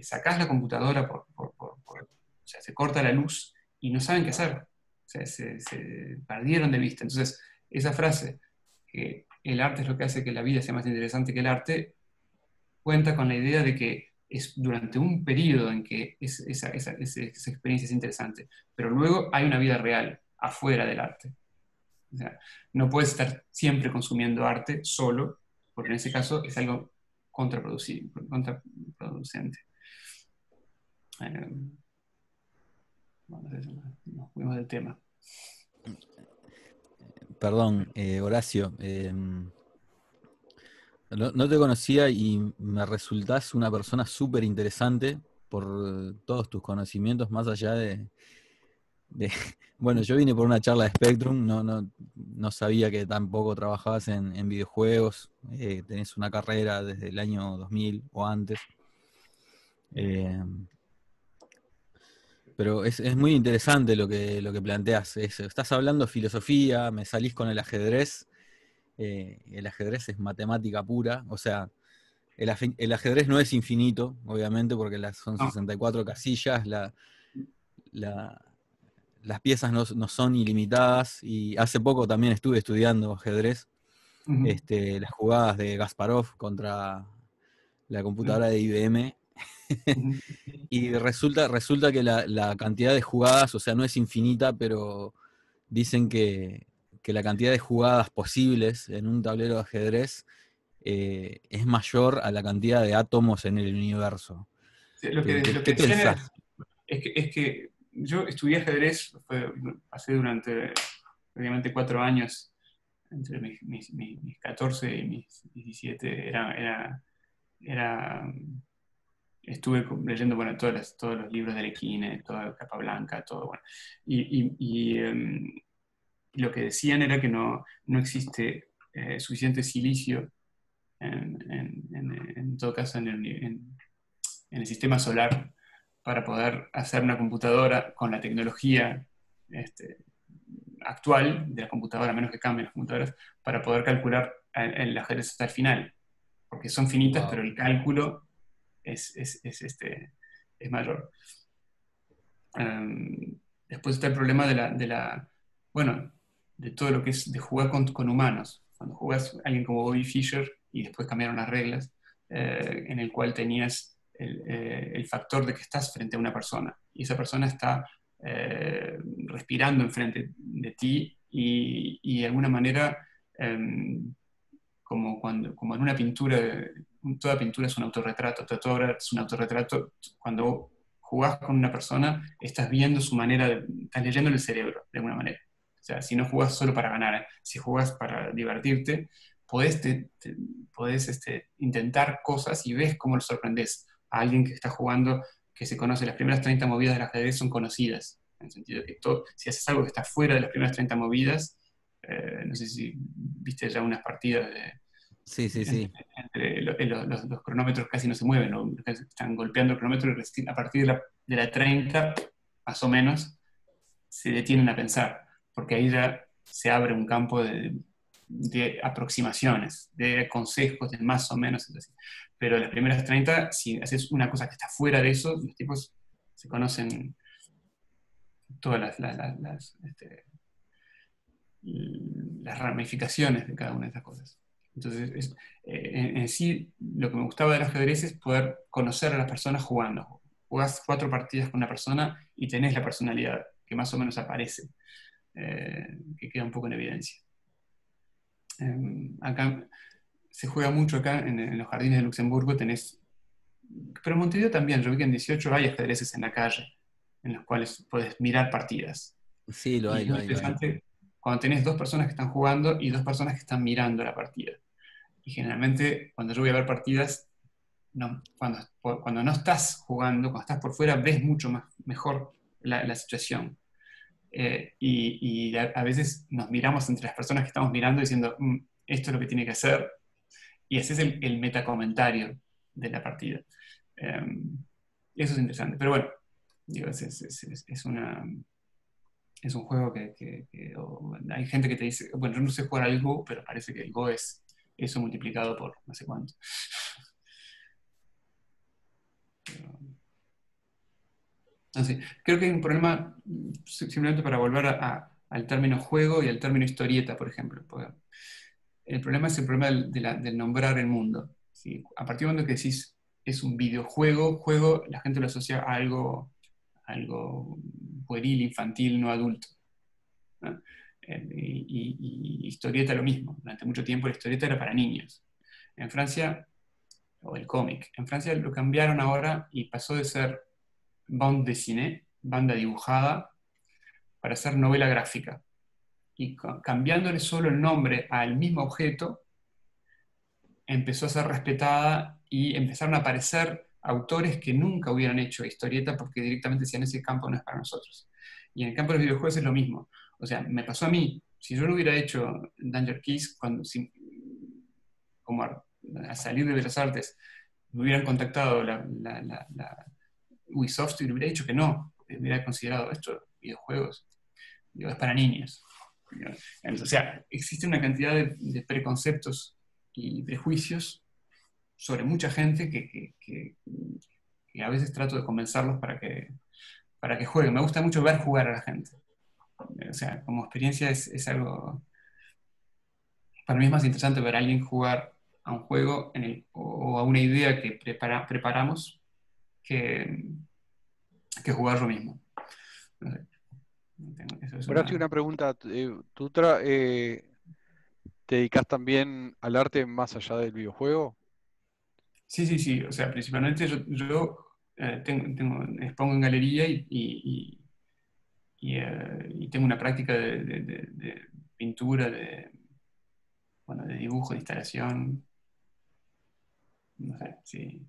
sacás la computadora o sea, se corta la luz y no saben qué hacer. O sea, se perdieron de vista. Entonces, esa frase, que el arte es lo que hace que la vida sea más interesante que el arte, cuenta con la idea de que es durante un periodo en que esa experiencia es interesante, pero luego hay una vida real afuera del arte. O sea, no puedes estar siempre consumiendo arte solo, porque en ese caso es algo contraproducente. Bueno, nos fuimos del tema. Perdón, Horacio. No te conocía y me resultás una persona súper interesante por todos tus conocimientos, más allá de... Bueno, yo vine por una charla de Spectrum, no sabía que tampoco trabajabas en videojuegos, tenés una carrera desde el año 2000 o antes. Pero es muy interesante lo que planteas. Estás hablando filosofía, me salís con el ajedrez. El ajedrez es matemática pura, o sea, el ajedrez no es infinito, obviamente, porque son 64 casillas, las piezas no son ilimitadas, y hace poco también estuve estudiando ajedrez, las jugadas de Kasparov contra la computadora de IBM, y resulta que la cantidad de jugadas, o sea, no es infinita, pero dicen que la cantidad de jugadas posibles en un tablero de ajedrez es mayor a la cantidad de átomos en el universo. Sí, lo que ¿Qué pensás? Es que yo estudié ajedrez, pasé durante prácticamente 4 años, entre mis 14 y mis 17, estuve leyendo, bueno, todos los libros de Lequine, toda Capablanca, todo, bueno. Y lo que decían era que no existe suficiente silicio en todo caso en el sistema solar para poder hacer una computadora con la tecnología actual de la computadora, a menos que cambien las computadoras, para poder calcular el ajedrez hasta el final, porque son finitas, pero el cálculo es mayor. Después está el problema de todo lo que es de jugar con humanos. Cuando jugas a alguien como Bobby Fischer, y después cambiaron las reglas, en el cual tenías el factor de que estás frente a una persona, y esa persona está respirando enfrente de ti, y de alguna manera, como en una pintura, toda pintura es un autorretrato, toda obra es un autorretrato. Cuando jugás con una persona, estás viendo su manera, estás leyendo el cerebro de alguna manera. O sea, si no jugás solo para ganar, si jugás para divertirte, podés intentar cosas y ves cómo lo sorprendes a alguien que está jugando, que se conoce. Las primeras 30 movidas del ajedrez son conocidas, en el sentido de que si haces algo que está fuera de las primeras 30 movidas, No sé si viste ya unas partidas de, Sí, sí, sí. entre los cronómetros casi no se mueven, ¿no? Están golpeando el cronómetro y recién a partir de la 30, más o menos, se detienen a pensar, porque ahí ya se abre un campo de aproximaciones, de consejos, de más o menos. Entonces, pero las primeras 30, si haces una cosa que está fuera de eso, los tipos se conocen todas las ramificaciones de cada una de estas cosas. Entonces, en sí, lo que me gustaba del ajedrez es poder conocer a las personas jugando. Jugás 4 partidas con una persona y tenés la personalidad que más o menos aparece, que queda un poco en evidencia. Acá se juega mucho acá en los jardines de Luxemburgo, tenés, pero en Montevideo también, yo vi que en 18 hay ajedrezes en la calle, en los cuales puedes mirar partidas. Sí, lo Y hay, es lo muy hay, lo hay. interesante cuando tenés 2 personas que están jugando y 2 personas que están mirando la partida. Y generalmente, cuando yo voy a ver partidas, cuando no estás jugando, cuando estás por fuera, ves mucho mejor la situación. Y a veces nos miramos entre las personas que estamos mirando diciendo, esto es lo que tiene que hacer, y ese es el metacomentario de la partida. Eso es interesante. Pero bueno, digo, es un juego que hay gente que te dice, bueno, yo no sé jugar al Go, pero parece que el Go es eso multiplicado por no sé cuánto. Así, creo que hay un problema, simplemente para volver al término juego y al término historieta, por ejemplo. El problema es el problema del nombrar el mundo. ¿Sí? A partir del momento que decís es un juego, la gente lo asocia a algo pueril, infantil, no adulto, ¿no? Y historieta lo mismo. Durante mucho tiempo la historieta era para niños. En Francia, o el cómic, en Francia lo cambiaron ahora y pasó de ser bande dessinée, banda dibujada, para ser novela gráfica. Y cambiándole solo el nombre al mismo objeto, empezó a ser respetada y empezaron a aparecer autores que nunca hubieran hecho historieta porque directamente decían ese campo no es para nosotros. Y en el campo de los videojuegos es lo mismo. O sea, me pasó a mí, si yo lo hubiera hecho Danger Keys, como a salir de Bellas Artes, me hubieran contactado la Ubisoft y le hubiera dicho que no, me hubiera considerado esto, videojuegos, digo, es para niños. O sea, existe una cantidad de preconceptos y prejuicios sobre mucha gente que a veces trato de convencerlos para que jueguen. Me gusta mucho ver jugar a la gente. O sea, como experiencia es algo... Para mí es más interesante ver a alguien jugar a un juego o a una idea que preparamos que jugar yo mismo. No sé. Eso es Horacio, una pregunta. ¿Tú te dedicas también al arte más allá del videojuego? Sí. O sea, principalmente yo expongo en galería y tengo una práctica de pintura, de dibujo, de instalación. No sé, sí.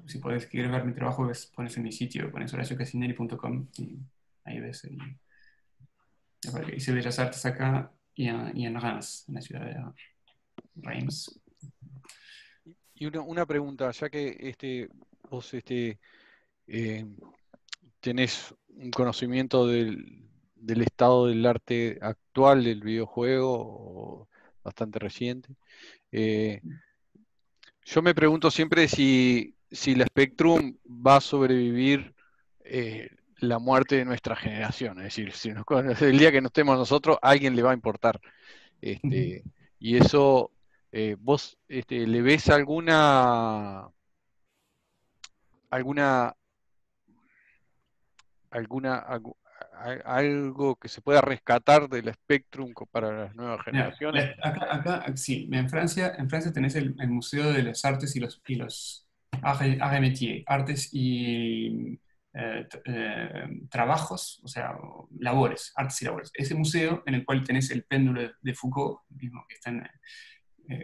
Si quieres ver mi trabajo, pones en mi sitio, pones horaciocasinelli.com y ahí ves. Hice Bellas Artes acá y en Reims, en la ciudad de Reims. Y una pregunta, ya que vos tenés un conocimiento del estado del arte actual del videojuego, bastante reciente, yo me pregunto siempre si la Spectrum va a sobrevivir la muerte de nuestra generación. Es decir, el día que no estemos nosotros, a alguien le va a importar. Y eso, ¿vos le ves algo que se pueda rescatar del Spectrum para las nuevas Mira, generaciones? acá, sí, en Francia tenés el Museo de las Artes y los Arts et Métiers, artes y trabajos, o sea, labores, artes y labores. Ese museo en el cual tenés el péndulo de Foucault, mismo que están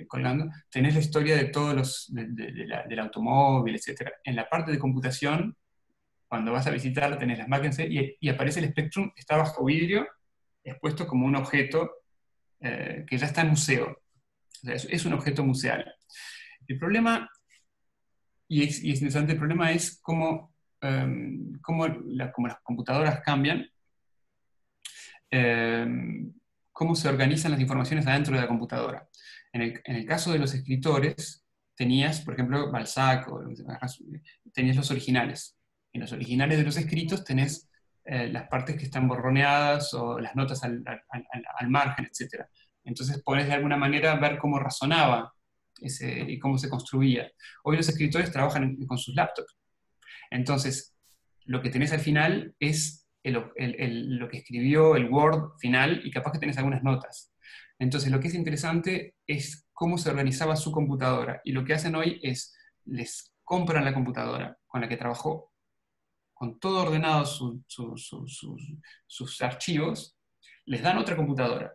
colgando, tenés la historia de todos del automóvil, etc. En la parte de computación, cuando vas a visitar tenés las máquinas y aparece el Spectrum, está bajo vidrio, expuesto como un objeto que ya está en museo. O sea, es un objeto museal. El problema, y es interesante, el problema es cómo las computadoras cambian, cómo se organizan las informaciones adentro de la computadora. En el caso de los escritores, tenías, por ejemplo, Balzac, tenías los originales. En los originales de los escritos tenés las partes que están borroneadas o las notas al margen, etc. Entonces podés de alguna manera ver cómo razonaba y cómo se construía. Hoy los escritores trabajan con sus laptops. Entonces, lo que tenés al final es lo que escribió el Word final y capaz que tenés algunas notas. Entonces, lo que es interesante es cómo se organizaba su computadora. Y lo que hacen hoy es, les compran la computadora con la que trabajó, con todo ordenado sus archivos, les dan otra computadora.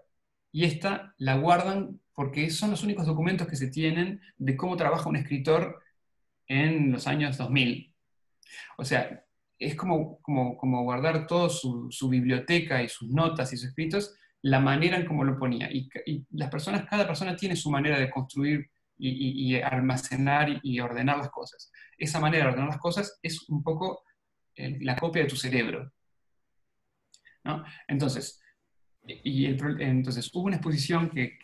Y esta la guardan porque son los únicos documentos que se tienen de cómo trabaja un escritor en los años 2000. O sea, es como guardar toda su biblioteca y sus notas y sus escritos, la manera en cómo lo ponía. Y cada persona tiene su manera de construir y almacenar y ordenar las cosas. Esa manera de ordenar las cosas es un poco la copia de tu cerebro, ¿no? Entonces, entonces hubo una exposición que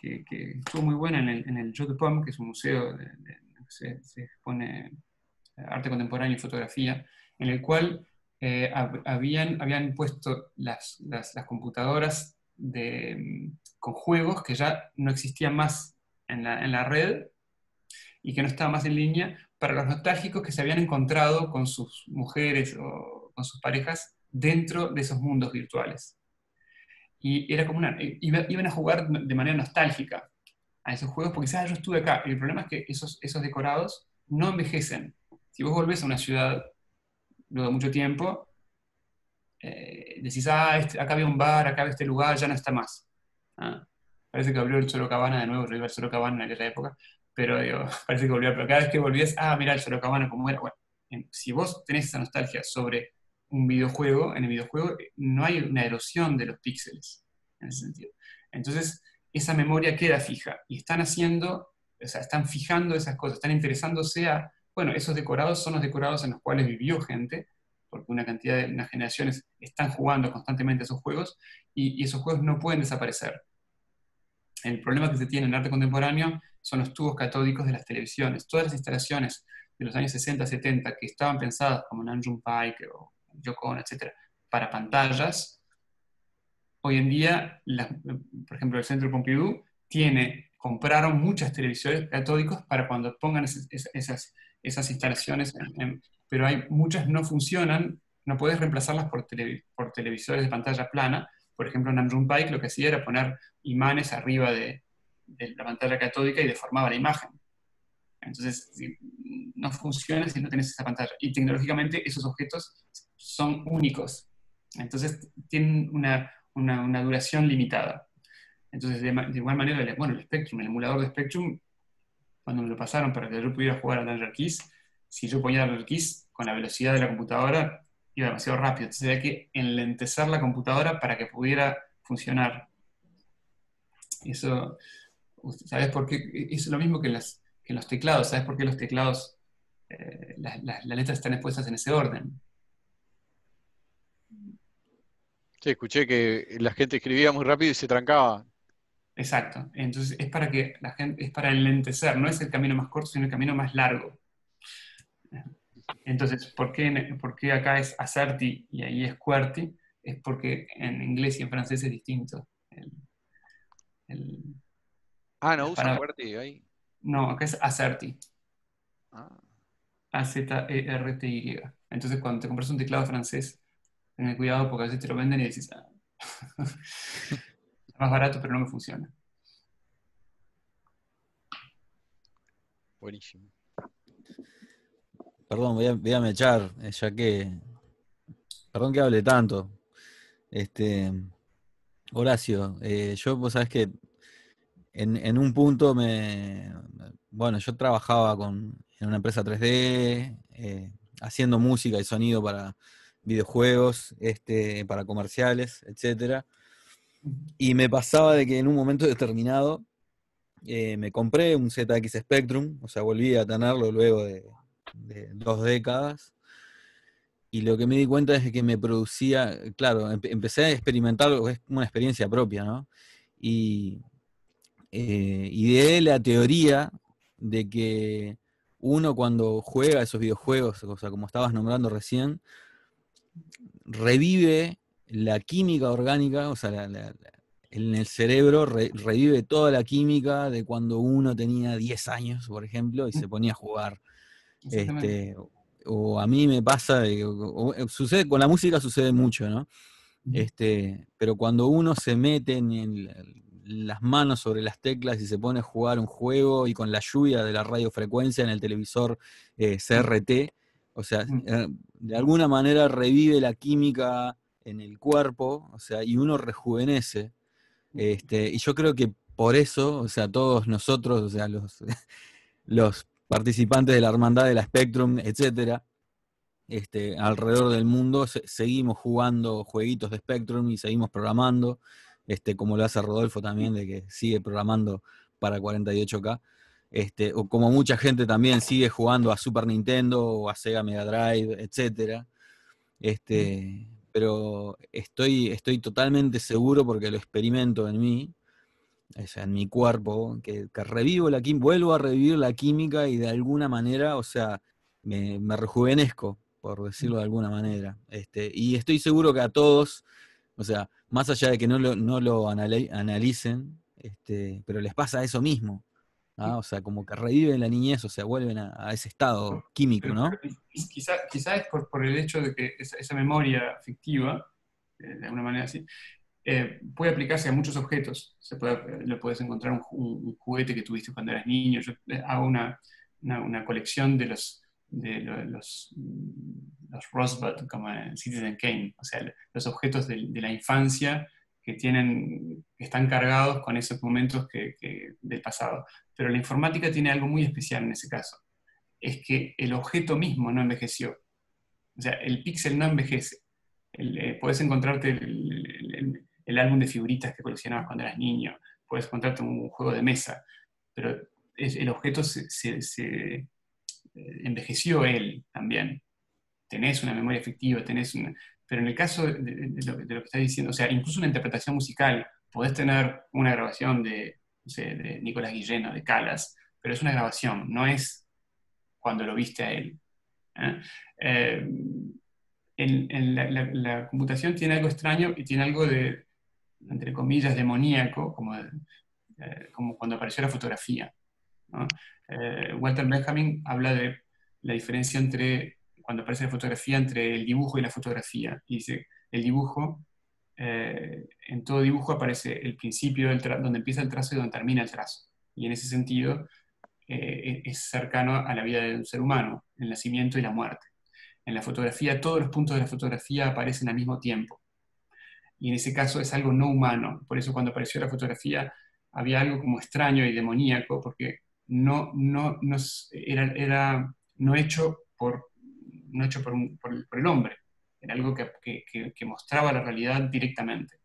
estuvo muy buena en el Jeu de Paume, que es un museo se expone arte contemporáneo y fotografía, en el cual habían puesto las computadoras con juegos que ya no existían más en la red y que no estaban más en línea, para los nostálgicos que se habían encontrado con sus mujeres o con sus parejas dentro de esos mundos virtuales. Y era como iban a jugar de manera nostálgica a esos juegos porque yo estuve acá. Y el problema es que esos decorados no envejecen. Si vos volvés a una ciudad luego de mucho tiempo, decís, acá había un bar, acá había este lugar, ya no está más. Parece que abrió el Sorocabana de nuevo, yo iba al Sorocabana en aquella época, pero digo, parece que volvió, pero cada vez que volvías, mirá el Sorocabana como era. Bueno, si vos tenés esa nostalgia sobre un videojuego, en el videojuego no hay una erosión de los píxeles, en ese sentido. Entonces, esa memoria queda fija, y están fijando esas cosas, están interesándose bueno, esos decorados son los decorados en los cuales vivió gente, porque unas generaciones están jugando constantemente esos juegos, y esos juegos no pueden desaparecer. El problema que se tiene en arte contemporáneo son los tubos catódicos de las televisiones. Todas las instalaciones de los años 60, 70 que estaban pensadas como Nam June Paik o Yoko Ono, etc., para pantallas, hoy en día, por ejemplo, el Centro Pompidou compraron muchas televisores catódicos para cuando pongan esas instalaciones, pero muchas no funcionan, no puedes reemplazarlas por televisores de pantalla plana. Por ejemplo, Nam June Paik lo que hacía era poner imanes arriba de la pantalla catódica y deformaba la imagen. Entonces, no funciona si no tenés esa pantalla. Y tecnológicamente esos objetos son únicos. Entonces, tienen una duración limitada. Entonces, de igual manera, el Spectrum, el emulador de Spectrum, cuando me lo pasaron para que yo pudiera jugar a Danger Keys, si yo ponía Danger Keys con la velocidad de la computadora, iba demasiado rápido. Entonces había que enlentecer la computadora para que pudiera funcionar. ¿Sabes por qué? Es lo mismo que en los teclados. ¿Sabes por qué los teclados, las letras están expuestas en ese orden? Sí, escuché que la gente escribía muy rápido y se trancaba. Exacto. Entonces es para enlentecer, no es el camino más corto, sino el camino más largo. Entonces, ¿por qué acá es Acerti y ahí es QWERTY? Es porque en inglés y en francés es distinto. ¿No usan QWERTY ahí? No, acá es Acerti. Ah. A-Z-E-R-T-Y. Entonces, cuando te compras un teclado francés, ten cuidado porque a veces te lo venden y decís, es más barato, pero no me funciona. Buenísimo. Perdón, voy a mechar, ya que... Perdón que hable tanto. Horacio, vos sabés que en un punto bueno, yo trabajaba en una empresa 3D, haciendo música y sonido para videojuegos para comerciales, etcétera. Y me pasaba de que en un momento determinado me compré un ZX Spectrum, o sea, volví a tenerlo luego de 2 décadas. Y lo que me di cuenta es que me producía, claro, empecé a experimentarlo, es una experiencia propia, ¿no? Y ideé la teoría de que uno cuando juega esos videojuegos, o sea, como estabas nombrando recién, revive la química orgánica, o sea, en el cerebro revive toda la química de cuando uno tenía 10 años, por ejemplo, y se ponía a jugar. Exactamente. O a mí me pasa, sucede, con la música sucede mucho, ¿no? Pero cuando uno se mete en las manos sobre las teclas y se pone a jugar un juego y con la lluvia de la radiofrecuencia en el televisor CRT, o sea, de alguna manera revive la química en el cuerpo, o sea, y uno rejuvenece. Y yo creo que por eso, o sea, todos nosotros, o sea, los participantes de la hermandad de la Spectrum, etcétera, alrededor del mundo seguimos jugando jueguitos de Spectrum y seguimos programando, como lo hace Rodolfo también, de que sigue programando para 48K. O como mucha gente también sigue jugando a Super Nintendo o a Sega Mega Drive, etcétera. Pero estoy totalmente seguro porque lo experimento en mí, o sea, en mi cuerpo, que revivo vuelvo a revivir la química y de alguna manera, o sea, me rejuvenezco, por decirlo de alguna manera. Y estoy seguro que a todos, o sea, más allá de que no lo analicen, pero les pasa eso mismo. ¿Ah? O sea, como que reviven la niñez, o sea, vuelven a ese estado químico, ¿no? Quizá es por el hecho de que esa memoria afectiva, de alguna manera así, puede aplicarse a muchos objetos. Lo puedes encontrar un juguete que tuviste cuando eras niño. Yo hago una colección de los Rosebud, como en Citizen Kane, o sea, los objetos de la infancia que están cargados con esos momentos del pasado. Pero la informática tiene algo muy especial en ese caso. Es que el objeto mismo no envejeció. O sea, el píxel no envejece. Puedes encontrarte el álbum de figuritas que coleccionabas cuando eras niño, puedes encontrarte un juego de mesa, pero el objeto se envejeció él también. Tenés una memoria afectiva, pero en el caso de lo que estás diciendo, o sea, incluso una interpretación musical, podés tener una grabación no sé, de Nicolás Guillén o de Calas, pero es una grabación, no es cuando lo viste a él. ¿Eh? La computación tiene algo extraño y tiene algo de, entre comillas, demoníaco, como cuando apareció la fotografía, ¿no? Walter Benjamin habla de la diferencia cuando aparece la fotografía, entre el dibujo y la fotografía. Y dice, el dibujo, en todo dibujo aparece el principio donde empieza el trazo y donde termina el trazo. Y en ese sentido es cercano a la vida de un ser humano, el nacimiento y la muerte. En la fotografía, todos los puntos de la fotografía aparecen al mismo tiempo. Y en ese caso es algo no humano. Por eso cuando apareció la fotografía había algo como extraño y demoníaco, porque era no hecho por el hombre. Era algo que mostraba la realidad directamente.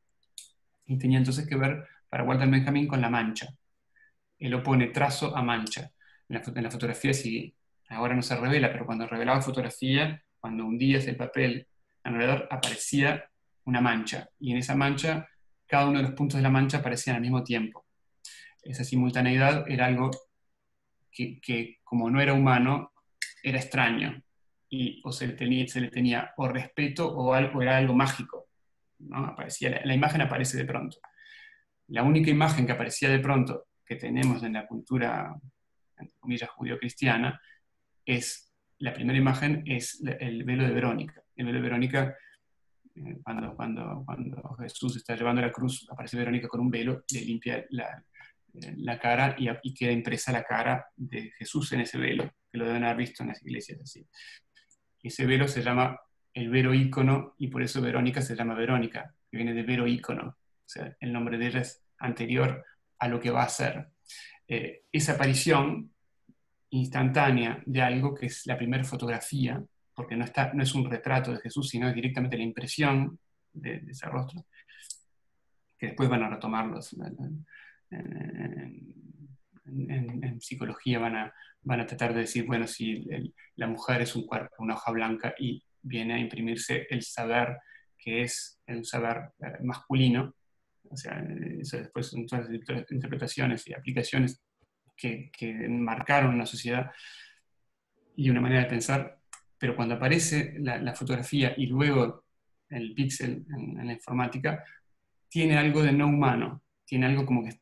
Y tenía entonces que ver, para Walter Benjamin, con la mancha. Él opone trazo a mancha. En la fotografía sí, ahora no se revela, pero cuando revelaba fotografía, cuando hundías el papel alrededor, aparecía una mancha. Y en esa mancha, cada uno de los puntos de la mancha aparecían al mismo tiempo. Esa simultaneidad era algo que como no era humano, era extraño. O se le tenía o respeto o era algo mágico, ¿no? La imagen aparece de pronto. La única imagen que aparecía de pronto que tenemos en la cultura, entre comillas, judío-cristiana, la primera imagen es el velo de Verónica. El velo de Verónica, cuando Jesús está llevando la cruz, aparece Verónica con un velo, le limpia la cara y queda impresa la cara de Jesús en ese velo, que lo deben haber visto en las iglesias así. Ese velo se llama el vero ícono, y por eso Verónica se llama Verónica, que viene de vero ícono. O sea, el nombre de ella es anterior a lo que va a ser. Esa aparición instantánea de algo que es la primera fotografía, porque no es un retrato de Jesús, sino es directamente la impresión de ese rostro, que después van a retomarlos en psicología, van a tratar de decir, bueno, si la mujer es un cuerpo, una hoja blanca, y viene a imprimirse el saber, que es el saber masculino. O sea, eso después son todas las interpretaciones y aplicaciones que marcaron una sociedad y una manera de pensar, pero cuando aparece la fotografía y luego el píxel en la informática, tiene algo de no humano, tiene algo como que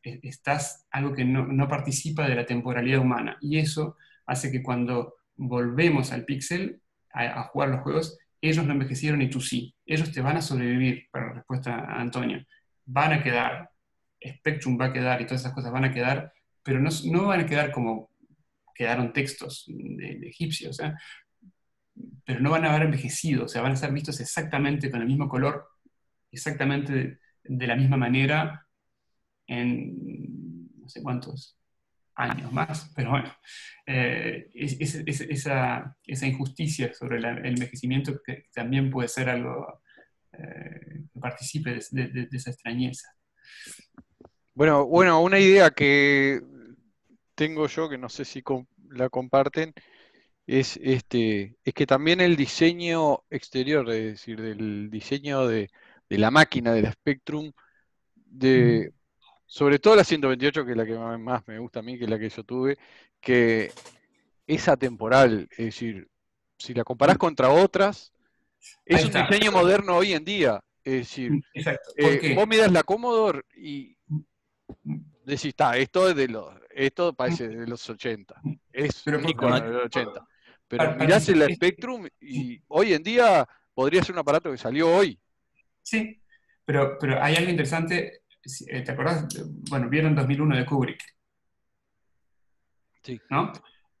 algo que no participa de la temporalidad humana, y eso hace que cuando volvemos al píxel a jugar los juegos, ellos no envejecieron y tú sí, ellos te van a sobrevivir, para la respuesta a Antonio, van a quedar, Spectrum va a quedar y todas esas cosas van a quedar, pero no van a quedar como quedaron textos de egipcios, pero no van a haber envejecido, o sea, van a ser vistos exactamente con el mismo color, exactamente de la misma manera en no sé cuántos años más, pero bueno, esa injusticia sobre el envejecimiento que también puede ser algo que participe de esa extrañeza. Bueno, una idea que tengo yo, que no sé si la comparten, es que también el diseño exterior, es decir, del diseño de la máquina, del Spectrum, sobre todo la 128, que es la que más me gusta a mí, que es la que yo tuve, que es atemporal, es decir, si la comparás contra otras, es un diseño moderno hoy en día, es decir, exacto. ¿Por qué? vos mirás la Commodore y decís, esto parece de los 80, es un icono de los 80, pero mirás el Spectrum y hoy en día podría ser un aparato que salió hoy. Sí, pero hay algo interesante, ¿te acordás? Bueno, vieron 2001 de Kubrick. Sí. ¿No?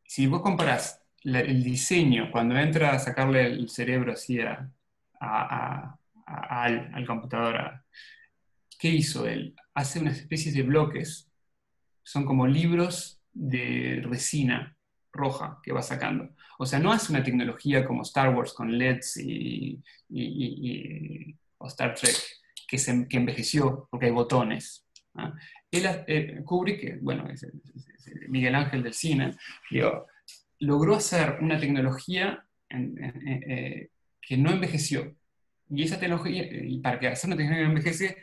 Si vos comparás el diseño, cuando entra a sacarle el cerebro así al computador, ¿qué hizo él? Hace una especie de bloques, son como libros de resina roja que va sacando. O sea, no hace una tecnología como Star Wars con LEDs o Star Trek, que envejeció porque hay botones. ¿Ah? Kubrick, bueno, es Miguel Ángel del cine, logró hacer una tecnología que no envejeció. Y esa tecnología, y para que hacer una tecnología que no envejece,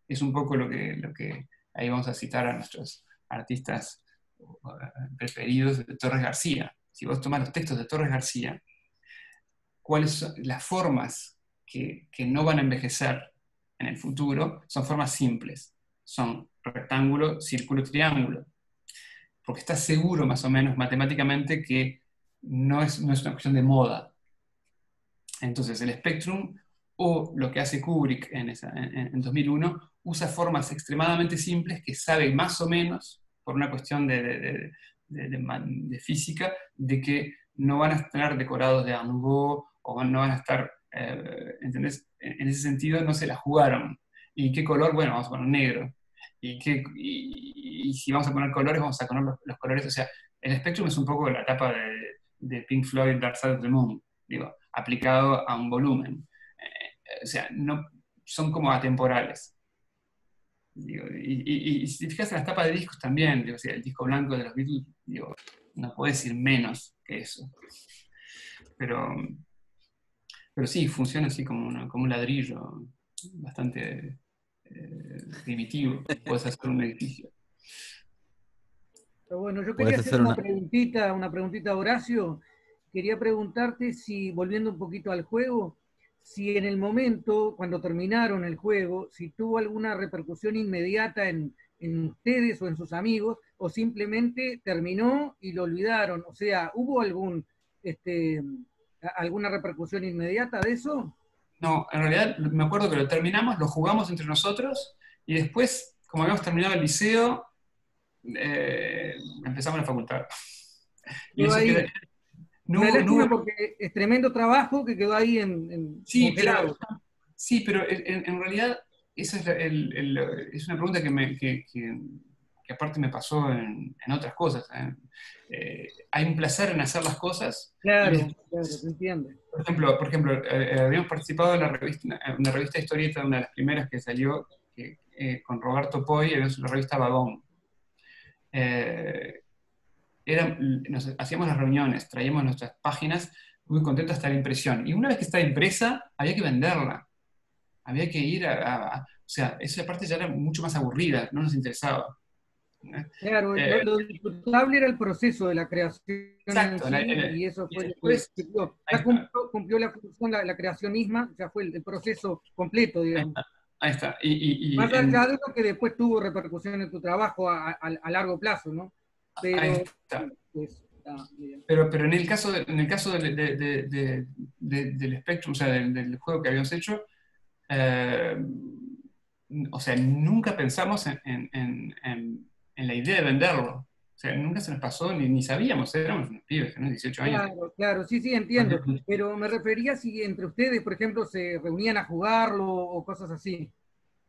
es un poco lo que ahí vamos a citar a nuestros artistas preferidos de Torres García. Si vos tomás los textos de Torres García, ¿cuáles son las formas que no van a envejecer en el futuro? Son formas simples. Son rectángulo, círculo, triángulo. Porque está seguro más o menos matemáticamente que no es una cuestión de moda. Entonces el Spectrum, o lo que hace Kubrick en 2001, usa formas extremadamente simples que sabe más o menos, por una cuestión de física, de que no van a estar decorados de Art Nouveau, o no van a estar, ¿entendés? En ese sentido no se la jugaron. ¿Y qué color? Bueno, vamos a poner negro. Y si vamos a poner colores, vamos a poner los colores. O sea, el Spectrum es un poco la etapa de Pink Floyd, Dark Side of the Moon, digo, aplicado a un volumen. O sea, no, son como atemporales. Digo, y si te fijas en las tapas de discos también, digo, o sea, el disco blanco de los Beatles, digo, no puede decir menos que eso. Pero sí, funciona así como un ladrillo bastante primitivo. Puedes hacer un edificio. Pero bueno, yo quería hacer una preguntita a Horacio. Quería preguntarte si, volviendo un poquito al juego, si en el momento, cuando terminaron el juego, si tuvo alguna repercusión inmediata en ustedes o en sus amigos, o simplemente terminó y lo olvidaron. O sea, ¿hubo alguna repercusión inmediata de eso? No, en realidad me acuerdo que lo terminamos, lo jugamos entre nosotros, y después, como habíamos terminado el liceo, empezamos la facultad. Y eso quedó, porque es tremendo trabajo que quedó ahí congelado. Sí, pero en realidad esa es una pregunta que que aparte me pasó en otras cosas. Hay un placer en hacer las cosas. Claro, claro, se entiende. Por ejemplo, habíamos participado en una revista de historieta, una de las primeras que salió, con Roberto Poi, era la revista Vagón. Hacíamos las reuniones, traíamos nuestras páginas, muy contentos hasta la impresión. Y una vez que está impresa, había que venderla. Había que ir o sea, esa parte ya era mucho más aburrida, no nos interesaba. Claro, lo disfrutable era el proceso de la creación. Exacto, en sí, y eso fue después, ya cumplió la función, la creación misma, ya fue el proceso completo, digamos. Ahí está. Más allá de lo que después tuvo repercusión en tu trabajo a largo plazo, ¿no? Pero, ahí está. Pues, pero en el caso, del Spectrum, o sea, del juego que habíamos hecho, o sea, nunca pensamos en la idea de venderlo. O sea, nunca se nos pasó, ni sabíamos, éramos unos pibes, ¿no? 18 años. Claro, claro, sí, entiendo. Pero me refería si entre ustedes, por ejemplo, se reunían a jugarlo o cosas así,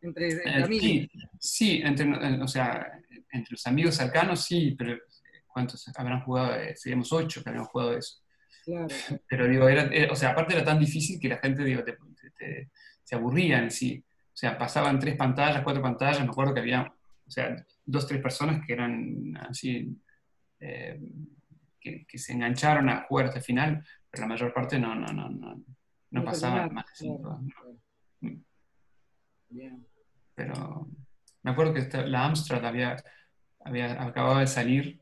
entre amigos. Sí, o sea, entre los amigos cercanos sí, pero ¿cuántos habrán jugado? Seríamos 8 que habíamos jugado eso. Claro. Pero digo, o sea, aparte era tan difícil que la gente, digo, se aburría en sí. O sea, pasaban 3 pantallas, 4 pantallas, me acuerdo que había, o sea, 2, 3 personas que eran así, que se engancharon a jugar hasta el final, pero la mayor parte no pasaban más de 5. Claro. Bien. Pero me acuerdo que la Amstrad acababa de salir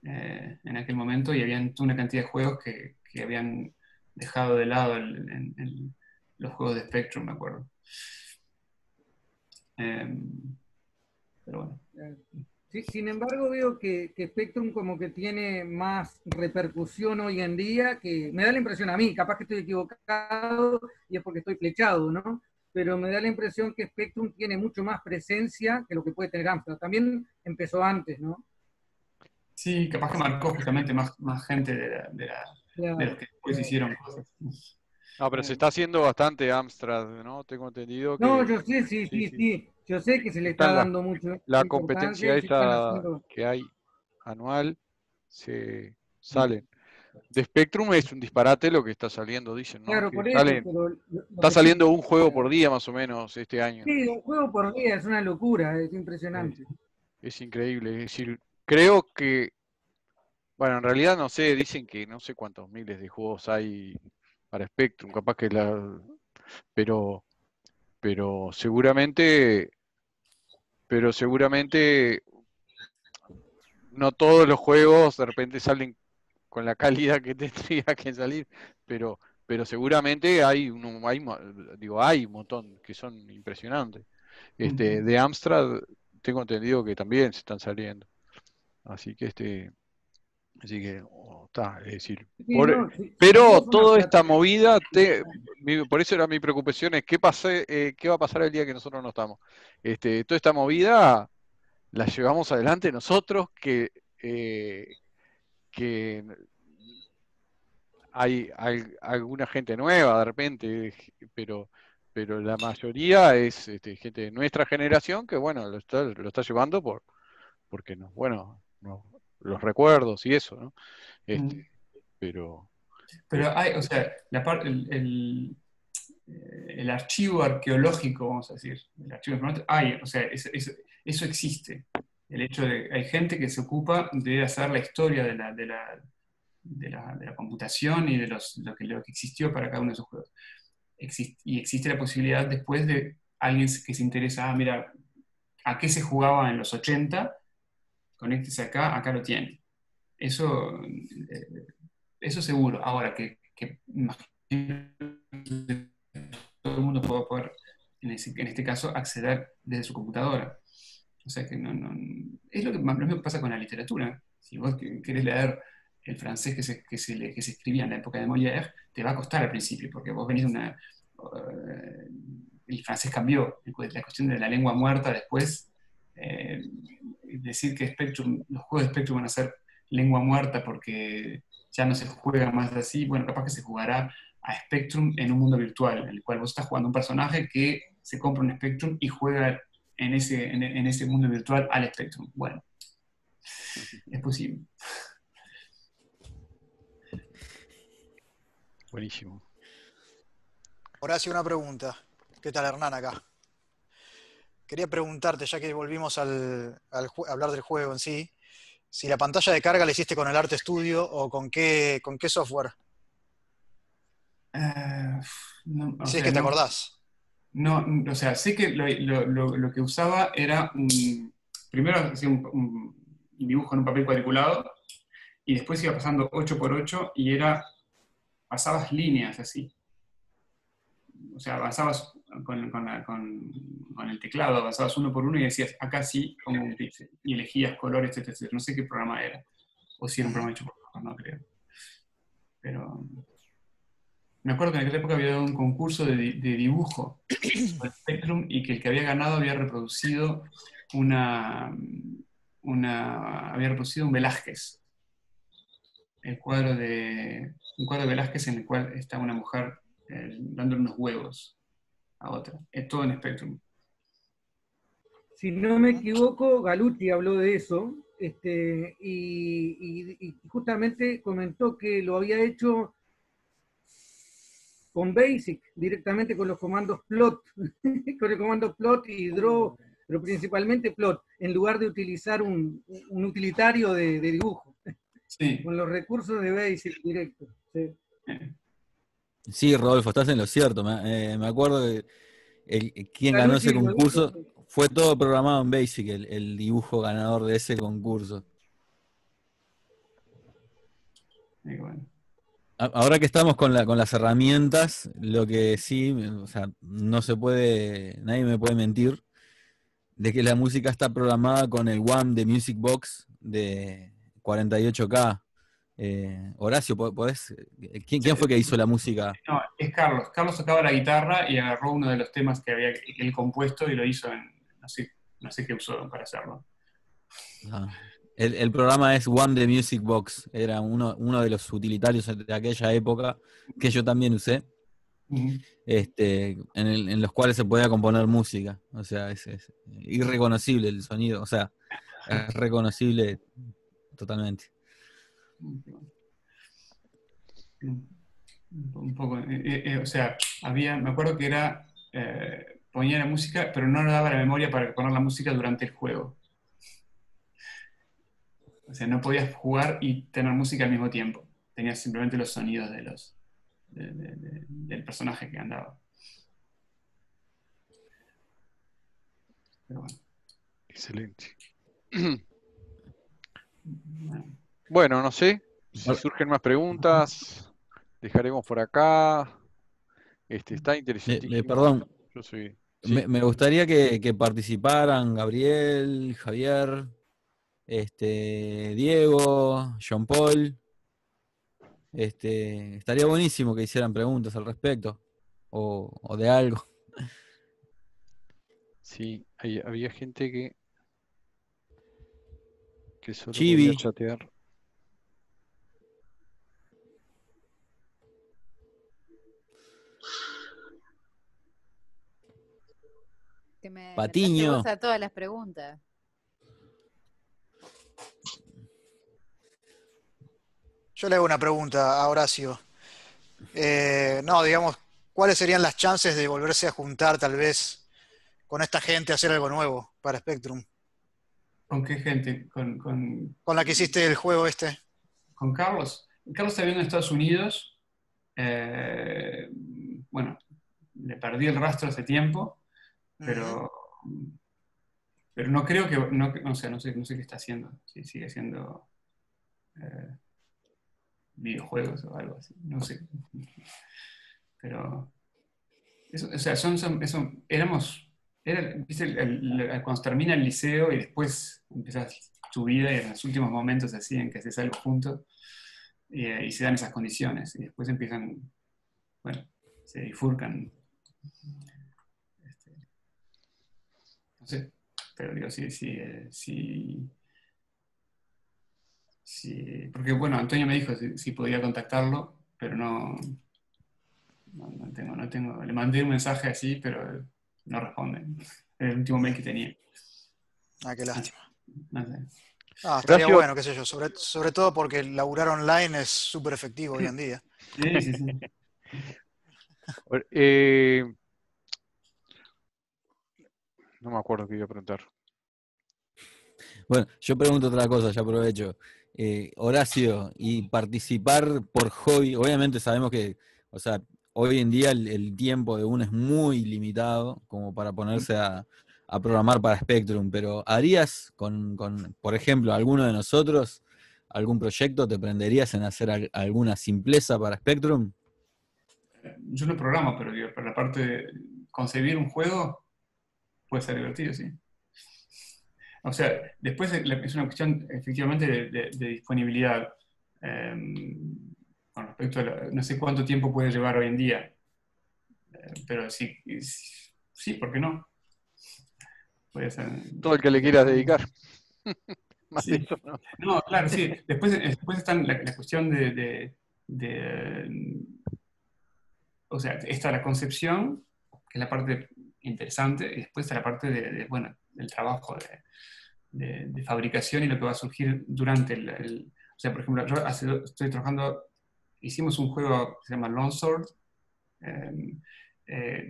en aquel momento y había una cantidad de juegos que habían dejado de lado los juegos de Spectrum, me acuerdo. Pero bueno. Sí, sin embargo, veo que Spectrum como que tiene más repercusión hoy en día, que me da la impresión a mí, capaz que estoy equivocado y es porque estoy flechado, ¿no? Pero me da la impresión que Spectrum tiene mucho más presencia que lo que puede tener Amstrad. También empezó antes, ¿no? Sí, capaz que marcó justamente más gente de los que después hicieron cosas. No, pero se está haciendo bastante Amstrad, ¿no? Tengo entendido que... No, yo sé, sí. Yo sé que se le está dando mucho la competencia esta que hay anual, se salen. De Spectrum es un disparate lo que está saliendo, dicen, ¿no? Claro, que por eso, pero está saliendo un juego por día más o menos este año. Sí, un juego por día es una locura, es impresionante. Es increíble, es decir, creo que, bueno, en realidad no sé, dicen que no sé cuántos miles de juegos hay para Spectrum, capaz que pero seguramente no todos los juegos de repente salen con la calidad que tendría que salir, pero seguramente hay un montón que son impresionantes. De Amstrad tengo entendido que también se están saliendo. Así que está, es decir, pero toda esta movida, por eso era mi preocupación, es qué va a pasar el día que nosotros no estamos. Toda esta movida la llevamos adelante nosotros, que hay alguna gente nueva de repente, pero la mayoría es gente de nuestra generación que, bueno, lo está llevando porque los recuerdos y eso, ¿no? Pero hay, o sea, el archivo arqueológico, vamos a decir, el archivo o sea, eso existe. El hecho de hay gente que se ocupa de hacer la historia de la computación y de lo que existió para cada uno de esos juegos. Y existe la posibilidad después de alguien que se interesa, mira, ¿a qué se jugaba en los 80? Conéctese acá lo tiene. Eso seguro. Ahora, que todo el mundo pueda poder, en este caso, acceder desde su computadora. O sea que es lo que más me pasa con la literatura. Si vos querés leer el francés que se escribía en la época de Molière, te va a costar al principio, porque vos venís de el francés cambió, la cuestión de la lengua muerta después, decir que los juegos de Spectrum van a ser lengua muerta porque ya no se juega más así, bueno, capaz que se jugará a Spectrum en un mundo virtual, en el cual vos estás jugando un personaje que se compra un Spectrum y juega en ese mundo virtual al Spectrum. Bueno, es posible. Buenísimo. Horacio, una pregunta. ¿Qué tal, Hernán, acá? Quería preguntarte, ya que volvimos a hablar del juego en sí, si la pantalla de carga la hiciste con el Art Studio o con qué software. No, o Si es sea, que te no, acordás. no, o sea, sé que lo que usaba era primero hacía un dibujo en un papel cuadriculado y después iba pasando 8x8 y pasabas líneas así. O sea, avanzabas con el teclado, avanzabas uno por uno y decías, acá sí, como un píxel. Y elegías colores, etc. No sé qué programa era. O si era un programa hecho por favor, no creo. Pero me acuerdo que en aquella época había dado un concurso de dibujo por Spectrum y que el que había ganado había reproducido había reproducido un Velázquez. Un cuadro de Velázquez en el cual está una mujer dándole unos huevos a otra. Es todo en Spectrum. Si no me equivoco, Galuti habló de eso, y justamente comentó que lo había hecho con BASIC, directamente con los comandos plot, con el comando plot y draw, pero principalmente plot, en lugar de utilizar un utilitario de dibujo, Sí. con los recursos de BASIC directo. Sí. Sí, Rodolfo, estás en lo cierto. Me acuerdo que quien ganó ese Galuti, concurso fue todo programado en BASIC, el dibujo ganador de ese concurso. Y bueno. Ahora que estamos con las herramientas, lo que sí, o sea, nadie me puede mentir de que la música está programada con el WAM de Music Box de 48K. Horacio, ¿quién fue que hizo la música? No, es Carlos. Carlos tocaba la guitarra y agarró uno de los temas que él compuesto y lo hizo no sé qué usó para hacerlo. El programa es WAM de Music Box, era uno de los utilitarios de aquella época que yo también usé, en los cuales se podía componer música. O sea, es irreconocible el sonido, o sea, es reconocible totalmente. Un poco, o sea, me acuerdo que ponía la música, pero no le daba la memoria para poner la música durante el juego. O sea, no podías jugar y tener música al mismo tiempo. Tenías simplemente los sonidos del personaje que andaba. Pero bueno. Excelente. Bueno, no sé si surgen más preguntas. Dejaremos por acá. Está interesantísimo. Perdón, Yo soy. me gustaría que participaran Gabriel, Javier, Diego, Jean Paul. Estaría buenísimo que hicieran preguntas al respecto o de algo. Sí, había gente que solo Chibi. podía chatear. Que me Patiño. vos a todas las preguntas. Yo le hago una pregunta a Horacio. No, digamos, ¿cuáles serían las chances de volverse a juntar tal vez con esta gente a hacer algo nuevo para Spectrum? ¿Con qué gente? ¿Con la que hiciste el juego este? Con Carlos. Carlos está viviendo en Estados Unidos. Bueno, le perdí el rastro hace tiempo, pero no creo que, o sea, no sé qué está haciendo. Si sigue haciendo videojuegos o algo así, no sé. Pero, o sea, ¿viste? Cuando termina el liceo y después empiezas tu vida y en los últimos momentos así en que haces algo juntos y se dan esas condiciones y después empiezan, bueno, se bifurcan. No sé, pero digo, sí, porque bueno, Antonio me dijo si podía contactarlo, pero no tengo, le mandé un mensaje así, pero no responden. Era el último mail que tenía. Ah, qué lástima. No sé. Estaría Horacio, bueno, qué sé yo, sobre todo porque laburar online es súper efectivo hoy en día. Sí, sí, sí. eh, no me acuerdo qué iba a preguntar. Bueno, yo pregunto otra cosa, ya aprovecho. Horacio, y participar por hobby, obviamente sabemos que, o sea, hoy en día el tiempo de uno es muy limitado como para ponerse a programar para Spectrum, pero ¿harías con, por ejemplo, alguno de nosotros algún proyecto? ¿Te prenderías en hacer alguna simpleza para Spectrum? Yo no programo, pero digo, para la parte de concebir un juego puede ser divertido, sí. O sea, después es una cuestión efectivamente de disponibilidad. Con respecto a no sé cuánto tiempo puede llevar hoy en día, pero sí, sí, ¿por qué no? Puede ser Todo el que le quieras interesante. dedicar. Más de Sí. eso, ¿no? No, claro, sí. Después está la cuestión de, o sea, está la concepción, que es la parte interesante, y después está la parte bueno, del trabajo de fabricación y lo que va a surgir durante o sea, por ejemplo, yo estoy trabajando, hicimos un juego que se llama Longsword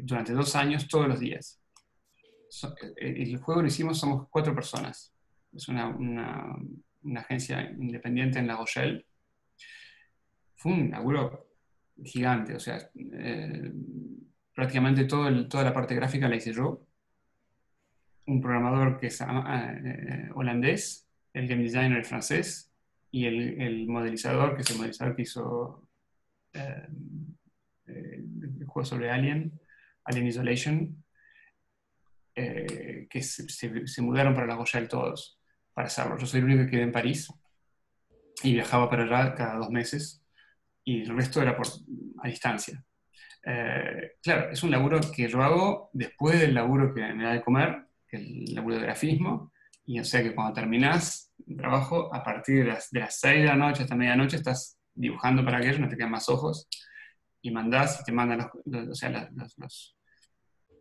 durante 2 años, todos los días. El juego lo hicimos, somos 4 personas. Es una agencia independiente en La Rochelle. Fue un laburo gigante, o sea, prácticamente toda la parte gráfica la hice yo. Un programador que es holandés, el game designer francés, y el modelizador, que es el modelizador que hizo eh, el juego sobre Alien Isolation, que se mudaron para La Rochelle todos para hacerlo. Yo soy el único que quedé en París y viajaba para allá cada 2 meses y el resto era a distancia. Claro, es un laburo que yo hago después del laburo que me da de comer, que es el laburo de grafismo, y o sea que cuando terminás el trabajo, a partir de las 6 de la noche hasta medianoche estás dibujando para aquello, no te quedan más ojos, y mandás y te mandan o sea,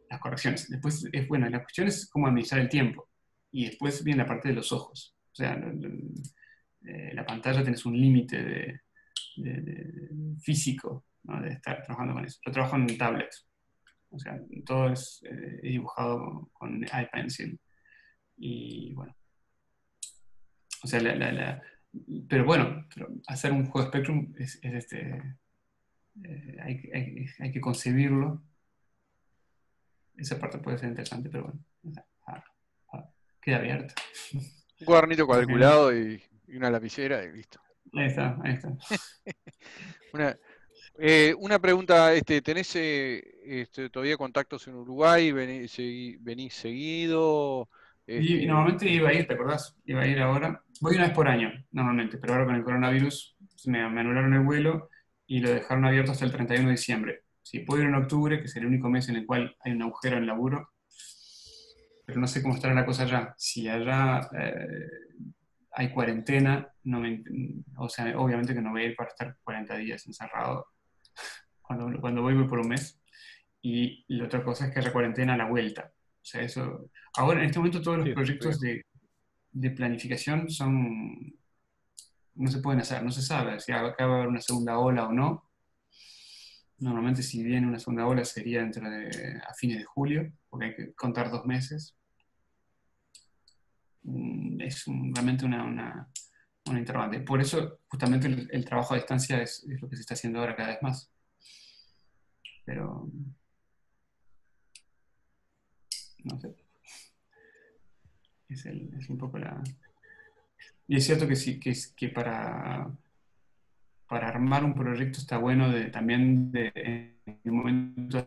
las correcciones. Después, bueno, la cuestión es cómo administrar el tiempo, y después viene la parte de los ojos. O sea, la pantalla tenés un límite físico, ¿no? De estar trabajando con eso. Yo trabajo en tablet, o sea, todo es dibujado con iPencil. Y bueno, o sea, pero bueno, hacer un juego de Spectrum hay que concebirlo. Esa parte puede ser interesante, pero bueno, ah, queda abierto. Un cuadernito Porque no, cuadriculado y una lapicera y listo. ahí está, ahí está. Una pregunta, ¿tenés todavía contactos en Uruguay? ¿Venís seguido? Y normalmente iba a ir, ¿te acordás? Iba a ir ahora. Voy una vez por año, normalmente, pero ahora con el coronavirus me anularon el vuelo y lo dejaron abierto hasta el 31 de diciembre. Sí, puedo ir en octubre, que es el único mes en el cual hay un agujero en el laburo, pero no sé cómo estará la cosa allá. Si allá hay cuarentena, o sea, obviamente que no voy a ir para estar 40 días encerrado. Cuando voy por un mes. Y la otra cosa es que haya cuarentena a la vuelta. O sea, eso. Ahora, en este momento, todos los Sí, proyectos frío. de planificación no se pueden hacer, no se sabe si acá va a haber una segunda ola o no. Normalmente, si viene una segunda ola, sería a fines de julio, porque hay que contar 2 meses. Es realmente una interrogante. Por eso, justamente, el trabajo a distancia es lo que se está haciendo ahora cada vez más. Pero, no sé. Es un poco la. Y es cierto que sí, que para armar un proyecto está bueno también en un momento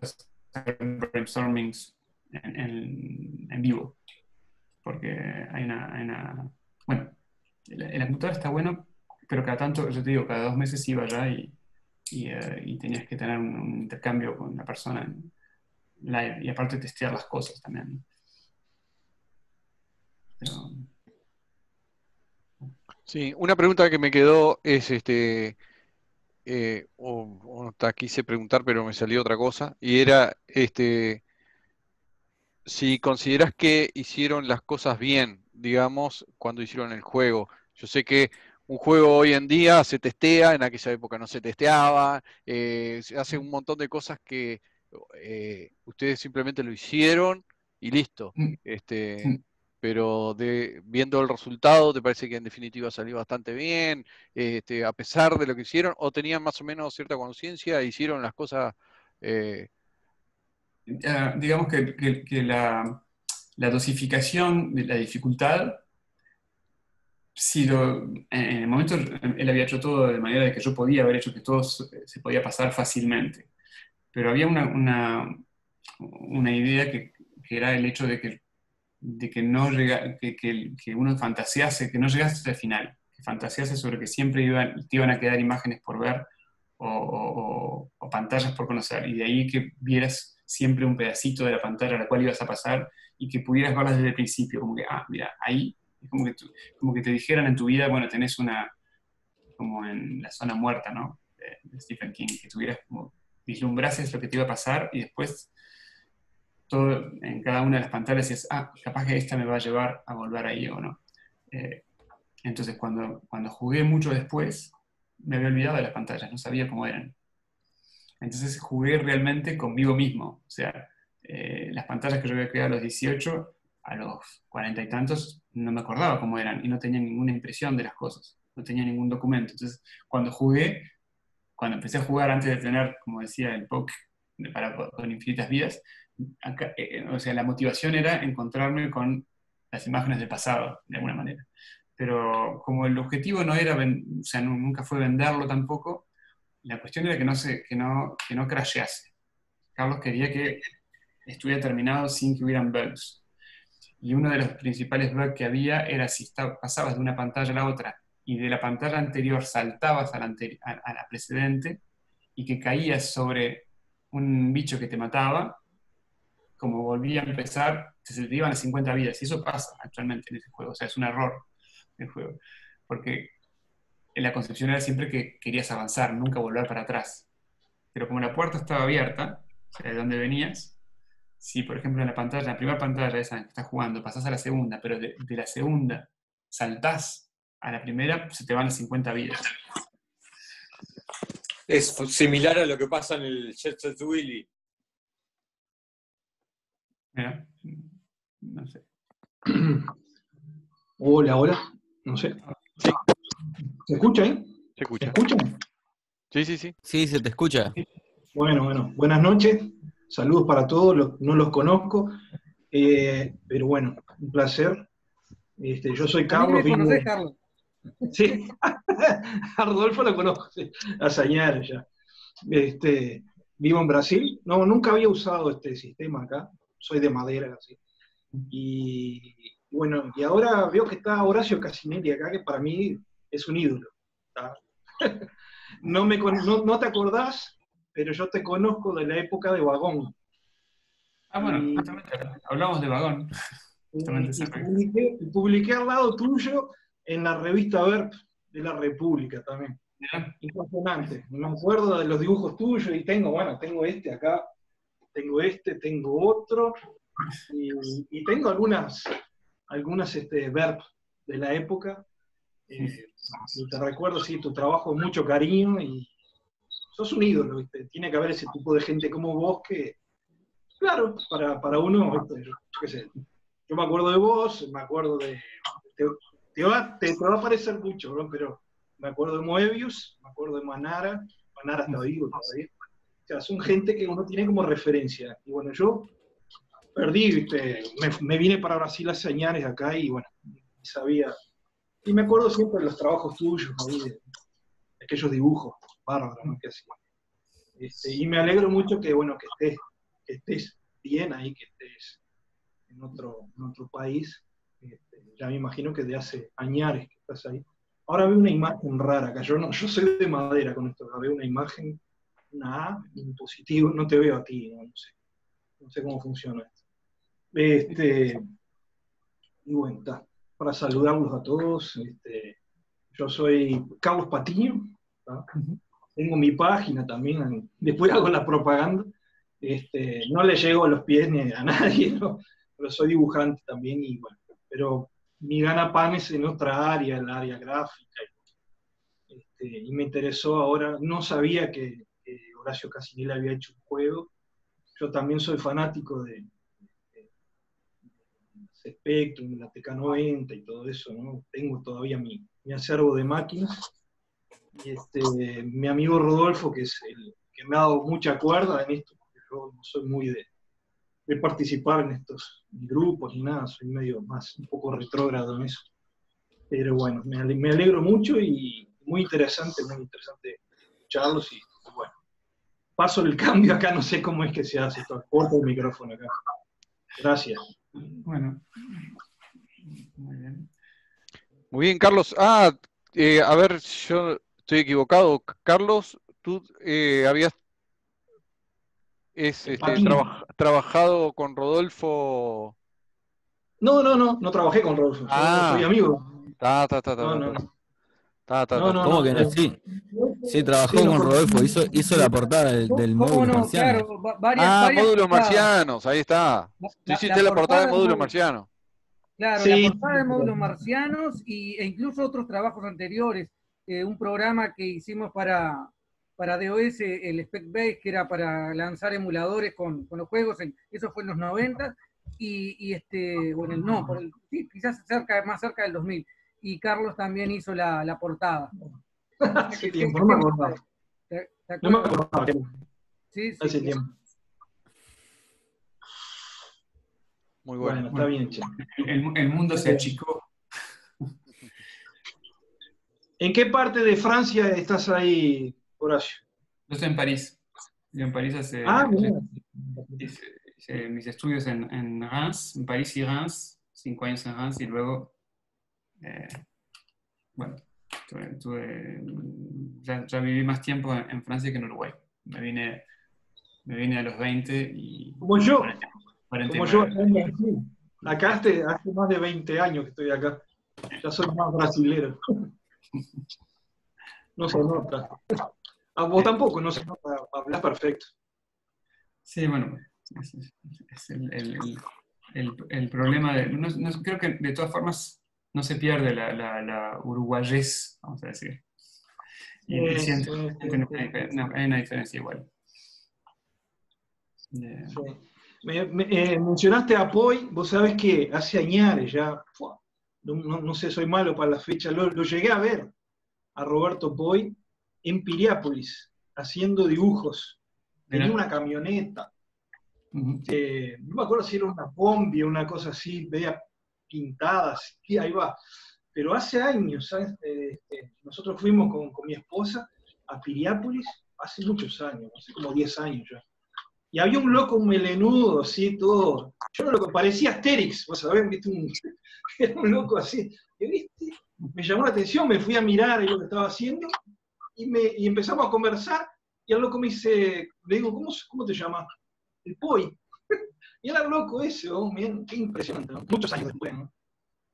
hacer brainstormings en vivo. Porque bueno, la computadora está bueno, pero cada tanto, yo te digo, cada 2 meses iba allá y tenías que tener un intercambio con la persona en live y aparte testear las cosas también. Pero, Sí, una pregunta que me quedó es quise preguntar, pero me salió otra cosa, y era si consideras que hicieron las cosas bien, digamos, cuando hicieron el juego. Yo sé que un juego hoy en día se testea, en aquella época no se testeaba, se hace un montón de cosas que ustedes simplemente lo hicieron y listo. Mm, mm. Pero viendo el resultado, ¿te parece que en definitiva salió bastante bien? A pesar de lo que hicieron, o tenían más o menos cierta conciencia, hicieron las cosas... Digamos que la dosificación de la dificultad, si en el momento él había hecho todo de manera de que yo podía haber hecho que todo se podía pasar fácilmente, pero había una idea que era el hecho de que no que uno fantasease, que no llegase hasta el final, que fantasease sobre que siempre te iban a quedar imágenes por ver o pantallas por conocer, y de ahí que vieras siempre un pedacito de la pantalla a la cual ibas a pasar y que pudieras verlas desde el principio, como que, mira, ahí es como que te dijeran en tu vida, bueno, tenés como en La Zona Muerta, ¿no? De Stephen King, que tuvieras como, vislumbrases lo que te iba a pasar y después todo, en cada una de las pantallas decías, capaz que esta me va a llevar a volver ahí o no. Entonces cuando jugué mucho después, me había olvidado de las pantallas, no sabía cómo eran. Entonces jugué realmente conmigo mismo. O sea, las pantallas que yo había creado a los 18, a los 40 y tantos, no me acordaba cómo eran y no tenía ninguna impresión de las cosas, no tenía ningún documento. Entonces, cuando empecé a jugar antes de tener, como decía, el POC con infinitas vidas, o sea, la motivación era encontrarme con las imágenes del pasado, de alguna manera. Pero como el objetivo no era, o sea, nunca fue venderlo tampoco, la cuestión era que no crashease. Carlos quería que estuviera terminado sin que hubieran bugs. Y uno de los principales bugs que había era si pasabas de una pantalla a la otra y de la pantalla anterior saltabas a la precedente y que caías sobre un bicho que te mataba, como volvía a empezar, se te iban a 50 vidas. Y eso pasa actualmente en ese juego. O sea, es un error del juego. Porque la concepción era siempre que querías avanzar, nunca volver para atrás. Pero como la puerta estaba abierta, o sea, de donde venías, si por ejemplo en la primera pantalla esa en que estás jugando, pasás a la segunda, pero de la segunda saltás a la primera, se te van las 50 vidas. Es similar a lo que pasa en el Jet Set Willy. Mira, no sé. Hola, no sé. Sí. ¿Se escucha ahí? ¿Se escucha? ¿Se escuchan? Sí. Sí, se te escucha. Bueno, buenas noches. Saludos para todos, no los conozco, pero bueno, un placer. Yo soy Carlos. ¿También me conocés, Carlos? Sí, a Rodolfo lo conozco, sí, a Sañar ya. Vivo en Brasil. No, nunca había usado este sistema acá. Soy de Madera, así. Y bueno, y ahora veo que está Horacio Casinelli acá, que para mí es un ídolo. No te acordás, pero yo te conozco de la época de Vagón. Bueno, justamente hablamos de Vagón. Y publiqué al lado tuyo en la revista Verb de la República también. ¿Ya? Impresionante. Me acuerdo de los dibujos tuyos y tengo este acá, tengo otro, y tengo algunas Verb de la época. Y te recuerdo, sí, tu trabajo con mucho cariño y sos un ídolo, ¿viste? Tiene que haber ese tipo de gente como vos que, claro, para uno, yo qué sé, yo me acuerdo de vos, me acuerdo de... Te va a parecer mucho, ¿no? Pero me acuerdo de Moebius, me acuerdo de Manara está vivo todavía. O sea, son gente que uno tiene como referencia. Y bueno, yo perdí, ¿viste? Me vine para Brasil hace años acá y bueno, sabía... Y me acuerdo siempre de los trabajos tuyos, ahí, de aquellos dibujos bárbaros, ¿no? Que hacían. Y me alegro mucho que, bueno, que estés bien ahí, que estés en otro país. Ya me imagino que de hace años que estás ahí. Ahora veo una imagen rara acá. Yo soy de Madera con esto. Ahora veo una imagen, una A, un positivo. No te veo a ti, no sé cómo funciona esto. Y bueno, está. Para saludarlos a todos. Yo soy Carlos Patiño. Tengo mi página también. Después hago la propaganda. No le llego a los pies ni a nadie, ¿no? Pero soy dibujante también y bueno, pero mi gana-pan es en otra área, en la área gráfica. Y me interesó ahora, no sabía que Horacio Casinelli había hecho un juego. Yo también soy fanático de Spectrum, la TK90 y todo eso, ¿no? Tengo todavía mi acervo de máquinas. Y mi amigo Rodolfo, que es el que me ha dado mucha cuerda en esto, porque yo no soy muy de participar en estos grupos ni nada, soy medio más, un poco retrógrado en eso. Pero bueno, me alegro mucho y muy interesante escucharlos y bueno. Paso el cambio acá, no sé cómo es que se hace esto, corto el micrófono acá. Gracias. Bueno, muy bien. Muy bien, Carlos. A ver, yo estoy equivocado. Carlos, tú habías trabajado con Rodolfo. No trabajé con Rodolfo, yo soy amigo. ¿Cómo que no? Sí, trabajó con Rodolfo, hizo la portada del módulo marciano. Claro, varias Módulos portadas. marcianos, ahí está. Tú hiciste la portada de módulos marcianos. Claro, Sí. la portada de módulos marcianos e incluso otros trabajos anteriores. Un programa que hicimos para DOS, el Spec Base, que era para lanzar emuladores con los juegos, eso fue en los 90, sí, quizás más cerca del 2000. Y Carlos también hizo la portada. Hace tiempo, no me acordaba. No me acordaba. Sí, hace tiempo. Muy bueno. Está bien, che. El mundo se achicó. ¿En qué parte de Francia estás ahí, Horacio? Yo estoy en París. Yo en París hice mis estudios en Reims, en París y Reims, 5 años en Reims, y luego, bueno, ya viví más tiempo en Francia que en Uruguay. Me vine a los 20 y... Como yo. 49. Acá hace más de 20 años que estoy acá. Ya soy más brasilero. No se nota. A vos tampoco, no se nota. Hablas perfecto. Sí, bueno, es el problema creo que de todas formas no se pierde la uruguayés, vamos a decir. Y hay una diferencia igual. Mencionaste a Poi, vos sabés que hace años ya, no sé, soy malo para la fecha, lo llegué a ver a Roberto Poi en Piriápolis, haciendo dibujos. Tenía una camioneta. No me acuerdo si era una Bombi o una cosa así, veía pintadas, y ahí va. Pero hace años, ¿sabes? Nosotros fuimos con mi esposa a Piriápolis hace muchos años, hace como 10 años ya. Y había un loco, un melenudo, así, todo. Yo no lo parecía Asterix, vos sabés, ¿viste? Era un loco así. ¿Viste? Me llamó la atención, me fui a mirar lo que estaba haciendo y empezamos a conversar. Y el loco me dice, le digo, ¿cómo te llamas? El Poi. Y era loco ese, bien, qué impresionante, ¿no? Muchos años después, ¿no?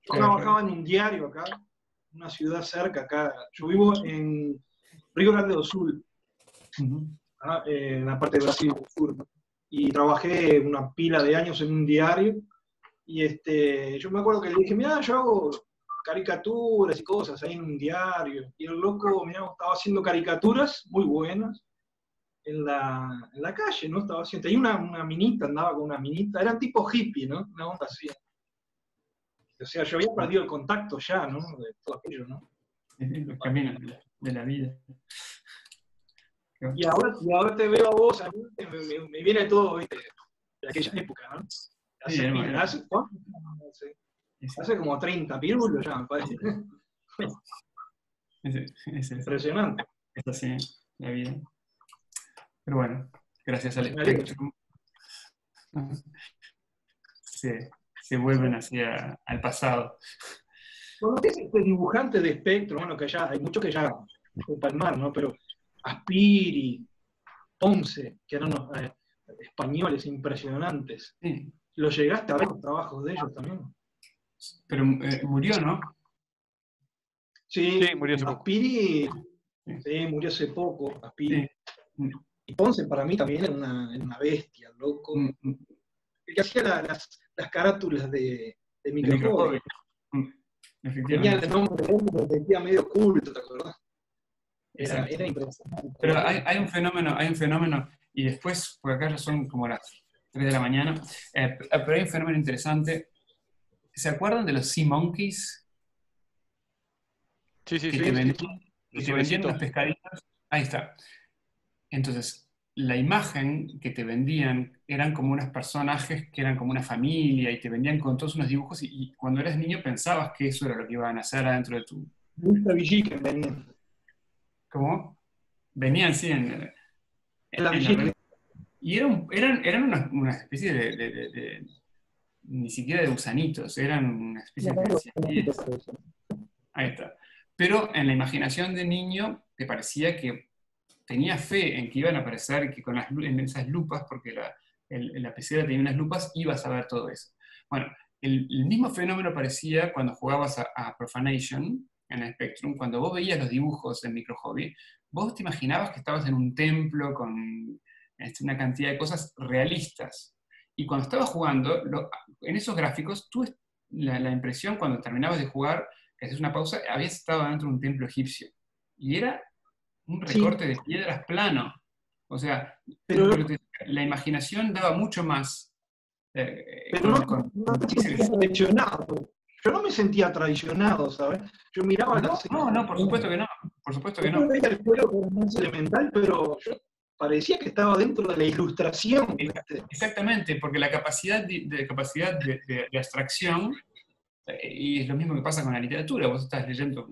Yo trabajaba en un diario acá, una ciudad cerca acá. Yo vivo en Río Grande do Sul. En la parte de Brasil del sur, ¿no? Y trabajé una pila de años en un diario, y yo me acuerdo que le dije, mira, yo hago caricaturas y cosas ahí en un diario, y el loco, mirá, estaba haciendo caricaturas muy buenas en la calle, ¿no? Estaba haciendo, tenía una minita, andaba con una minita, eran tipo hippie, ¿no? Una onda así. O sea, yo había perdido el contacto ya, ¿no? De todo aquello, ¿no? Los caminos de la vida. Y ahora te veo a vos, a mí me viene todo, ¿viste? De aquella época, ¿no? ¿Hace cuánto? No sé. Hace como 30 pirulos ya, me parece. Impresionante. Es así, la vida. Pero bueno, gracias al Spectrum se vuelven así al pasado. Bueno, este dibujante de Spectrum, bueno, que ya hay muchos que ya palmar, ¿no? Pero Aspiri, Ponce, que eran unos españoles impresionantes. Sí. ¿Lo llegaste a ver los trabajos de ellos también? Pero murió, ¿no? Sí, murió hace poco. Aspiri, sí, murió hace poco, Aspiri. Sí. Y Ponce para mí también era una bestia, loco. El que hacía las carátulas de Microhobby. Tenía el nombre de él, pero tenía medio culto, ¿te acordás? Era impresionante. Pero hay un fenómeno, y después, porque acá ya son como las 3 de la mañana, pero hay un fenómeno interesante. ¿Se acuerdan de los Sea Monkeys? Sí. Que te vendían unos pescaditos. Ahí está. Entonces, la imagen que te vendían eran como unos personajes que eran como una familia y te vendían con todos unos dibujos y cuando eras niño pensabas que eso era lo que iban a hacer adentro de tu... Villiquen venían. ¿Cómo? Venían, sí, en la Villiquen. Y eran una especie de ni siquiera de gusanitos, eran una especie de... Ahí está. Pero en la imaginación de niño te parecía que tenía fe en que iban a aparecer, que en esas lupas, porque la pecera tenía unas lupas, ibas a ver todo eso. Bueno, el mismo fenómeno aparecía cuando jugabas a Profanation en el Spectrum, cuando vos veías los dibujos en Microhobby, vos te imaginabas que estabas en un templo con una cantidad de cosas realistas. Y cuando estabas jugando, en esos gráficos, la impresión cuando terminabas de jugar, que haces una pausa, habías estado dentro de un templo egipcio. Y era un recorte de piedras plano. O sea, la imaginación daba mucho más. Pero no te sentías traicionado. Yo no me sentía traicionado, ¿sabes? Yo miraba No, por supuesto que no. Por supuesto que no. Yo veía el juego como más elemental, pero yo parecía que estaba dentro de la ilustración. Exactamente, porque la capacidad de abstracción, y es lo mismo que pasa con la literatura, vos estás leyendo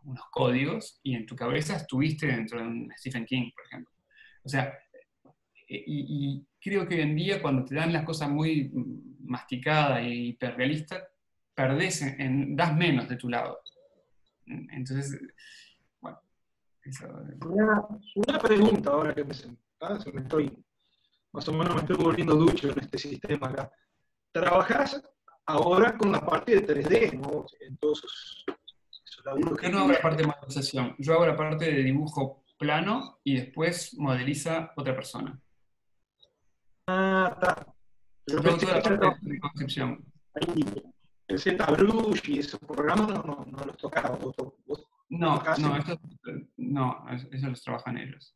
unos códigos y en tu cabeza estuviste dentro de un Stephen King, por ejemplo. O sea, y creo que hoy en día cuando te dan las cosas muy masticadas y hiperrealistas, das menos de tu lado. Entonces, bueno, eso... Una pregunta ahora que me estoy, más o menos me estoy volviendo ducho en este sistema acá. ¿Trabajás ahora con la parte de 3D, ¿no? Entonces, yo no hago la parte de modelización, yo hago la parte de dibujo plano y después modeliza otra persona. Está. Yo hago toda la parte de concepción. El ZBrush y esos programas no los tocaba. No, eso los trabajan ellos.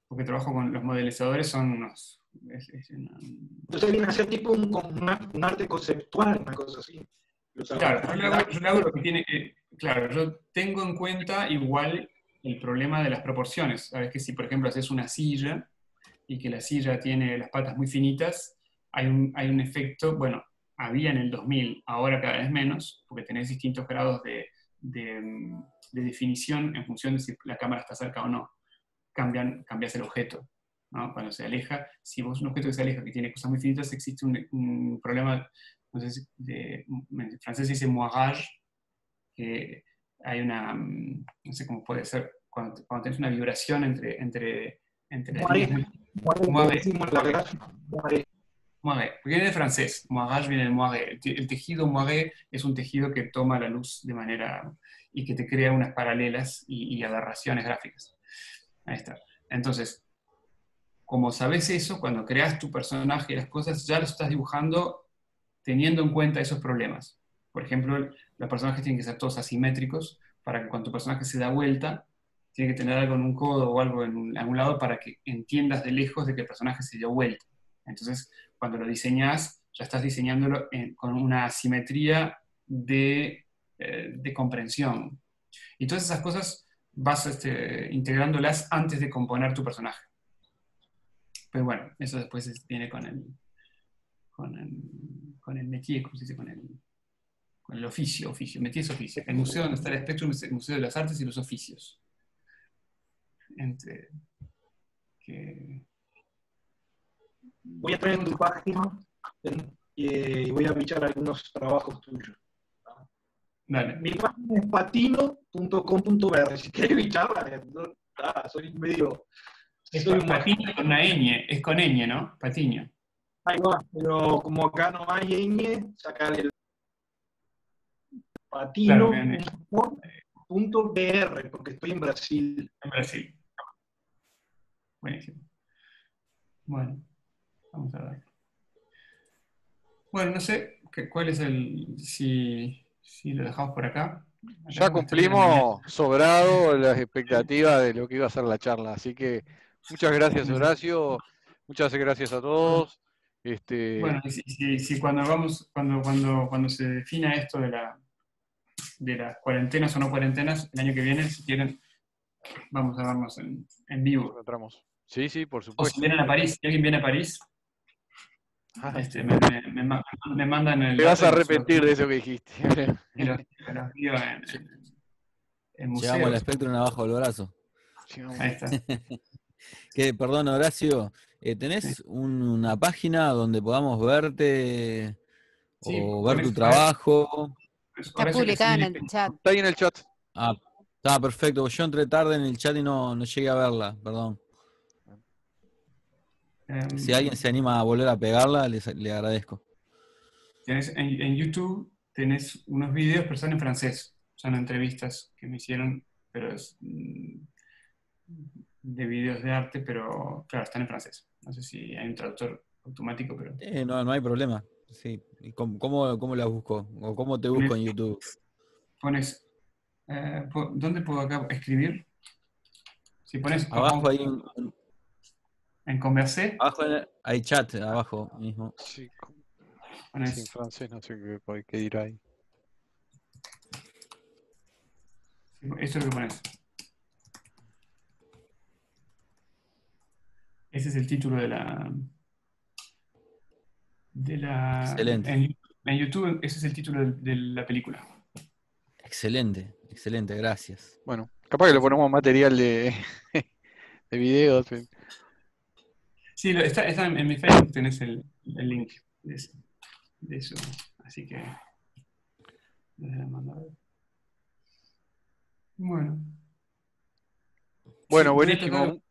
Porque trabajo con los modelizadores, son unos... Entonces viene a ser tipo un arte conceptual, una cosa así. Claro, yo le hago lo que tiene que... Claro, yo tengo en cuenta igual el problema de las proporciones. Sabes que si, por ejemplo, haces una silla y que la silla tiene las patas muy finitas, hay un efecto, bueno, había en el 2000, ahora cada vez menos, porque tenés distintos grados de definición en función de si la cámara está cerca o no. Cambias el objeto, ¿no? Cuando se aleja, si vos un objeto que se aleja, que tiene cosas muy finitas, existe un problema, no sé si en francés se dice moirage, que hay una, no sé cómo puede ser, cuando tenés una vibración entre moiré, porque viene de francés, moirage viene de moiré. El tejido moiré es un tejido que toma la luz de manera, y que te crea unas paralelas y aberraciones gráficas. Ahí está. Entonces, como sabes eso, cuando creas tu personaje y las cosas, ya lo estás dibujando teniendo en cuenta esos problemas. Por ejemplo, los personajes tienen que ser todos asimétricos para que cuando tu personaje se da vuelta, tiene que tener algo en un codo o algo en algún lado para que entiendas de lejos de que el personaje se dio vuelta. Entonces, cuando lo diseñas, ya estás diseñándolo con una asimetría de comprensión. Y todas esas cosas vas integrándolas antes de componer tu personaje. Pero bueno, eso después viene con el métier, ¿cómo se dice? Con el oficio. Métier es oficio. El museo donde está el Spectrum es el Museo de las Artes y los Oficios. Voy a traer en tu página y voy a fichar algunos trabajos tuyos. Dale. Mi página es patino.com.br. Si querés bicharla, soy medio... Patiño con una ñ, es con ñ, ¿no? Patiño. Ahí va, pero como acá no hay ñ, sacar el patino.br, porque estoy en Brasil. En Brasil. Buenísimo. Bueno, vamos a ver. Bueno, no sé cuál es si lo dejamos por acá. Ya Acá estaría la mañana. cumplimos sobrado las expectativas de lo que iba a ser la charla, así que muchas gracias, Horacio, muchas gracias a todos. Bueno, si cuando se defina esto de las cuarentenas o no cuarentenas, el año que viene, si quieren, vamos a vernos en vivo. Encontramos. Sí, por O si supuesto. vienen a París, si alguien viene a París, me mandan el Te vas dato a y arrepentir de eso que dijiste. y los guío en Llevamos museos. el Spectrum abajo del brazo. Ahí está. Perdón, Horacio, ¿tenés una página donde podamos verte Sí, o ver tu ponés- trabajo? Está publicada en el chat. Está ahí en el chat. Ah, está perfecto. Yo entré tarde en el chat y no llegué a verla, perdón. Si alguien se anima a volver a pegarla, le agradezco. En YouTube tenés unos videos, pero están en francés. Son entrevistas que me hicieron, pero es de videos de arte, pero claro, están en francés. No sé si hay un traductor automático, pero... No hay problema. Sí. ¿Y cómo la busco? ¿O cómo te busco en YouTube? Pones... ¿dónde puedo acá escribir? Si pones... Abajo hay en Conversé. Abajo hay chat, abajo mismo. Sí, pones, en francés no sé qué dirá ahí. Eso es lo que pones. Ese es el título de la... Excelente. En YouTube ese es el título de la película. Excelente, gracias. Bueno, capaz que le ponemos material de videos. Sí, está en mi Facebook, tenés el link de eso. Así que... Bueno. Bueno, Sí, buenísimo.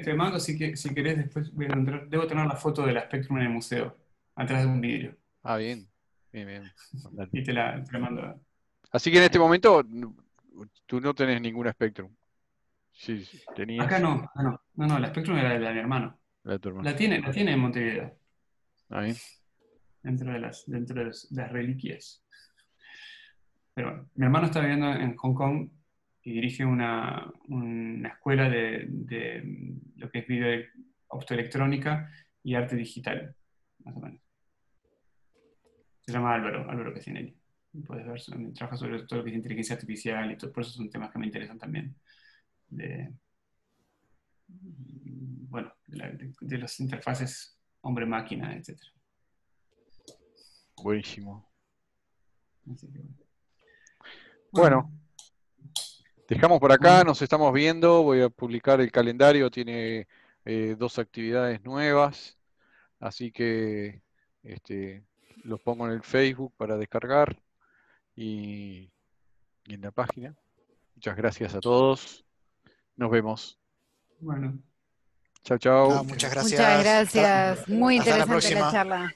Te mando si querés, después voy a encontrar. Debo tener la foto de la Spectrum en el museo, atrás de un vidrio. Ah, bien. Y te la mando. Así que en este momento tú no tenés ningún Spectrum. Sí, tenías. Acá no, la Spectrum era la de mi hermano. La de tu hermano. La tiene en Montevideo. Ah, bien. Dentro de las reliquias. Pero bueno, mi hermano está viviendo en Hong Kong y dirige una escuela de lo que es video optoelectrónica y arte digital, más o menos. Se llama Álvaro Casinelli. Puedes ver, trabaja sobre todo lo que es inteligencia artificial y todo, por eso son temas que me interesan también. Bueno, de las interfaces hombre-máquina, etc. Buenísimo. Así que, bueno, dejamos por acá, nos estamos viendo, voy a publicar el calendario, tiene 2 actividades nuevas, así que los pongo en el Facebook para descargar y en la página. Muchas gracias a todos, nos vemos. Bueno. Chao. Muchas gracias. Muchas gracias, muy Hasta la interesante la próxima. charla.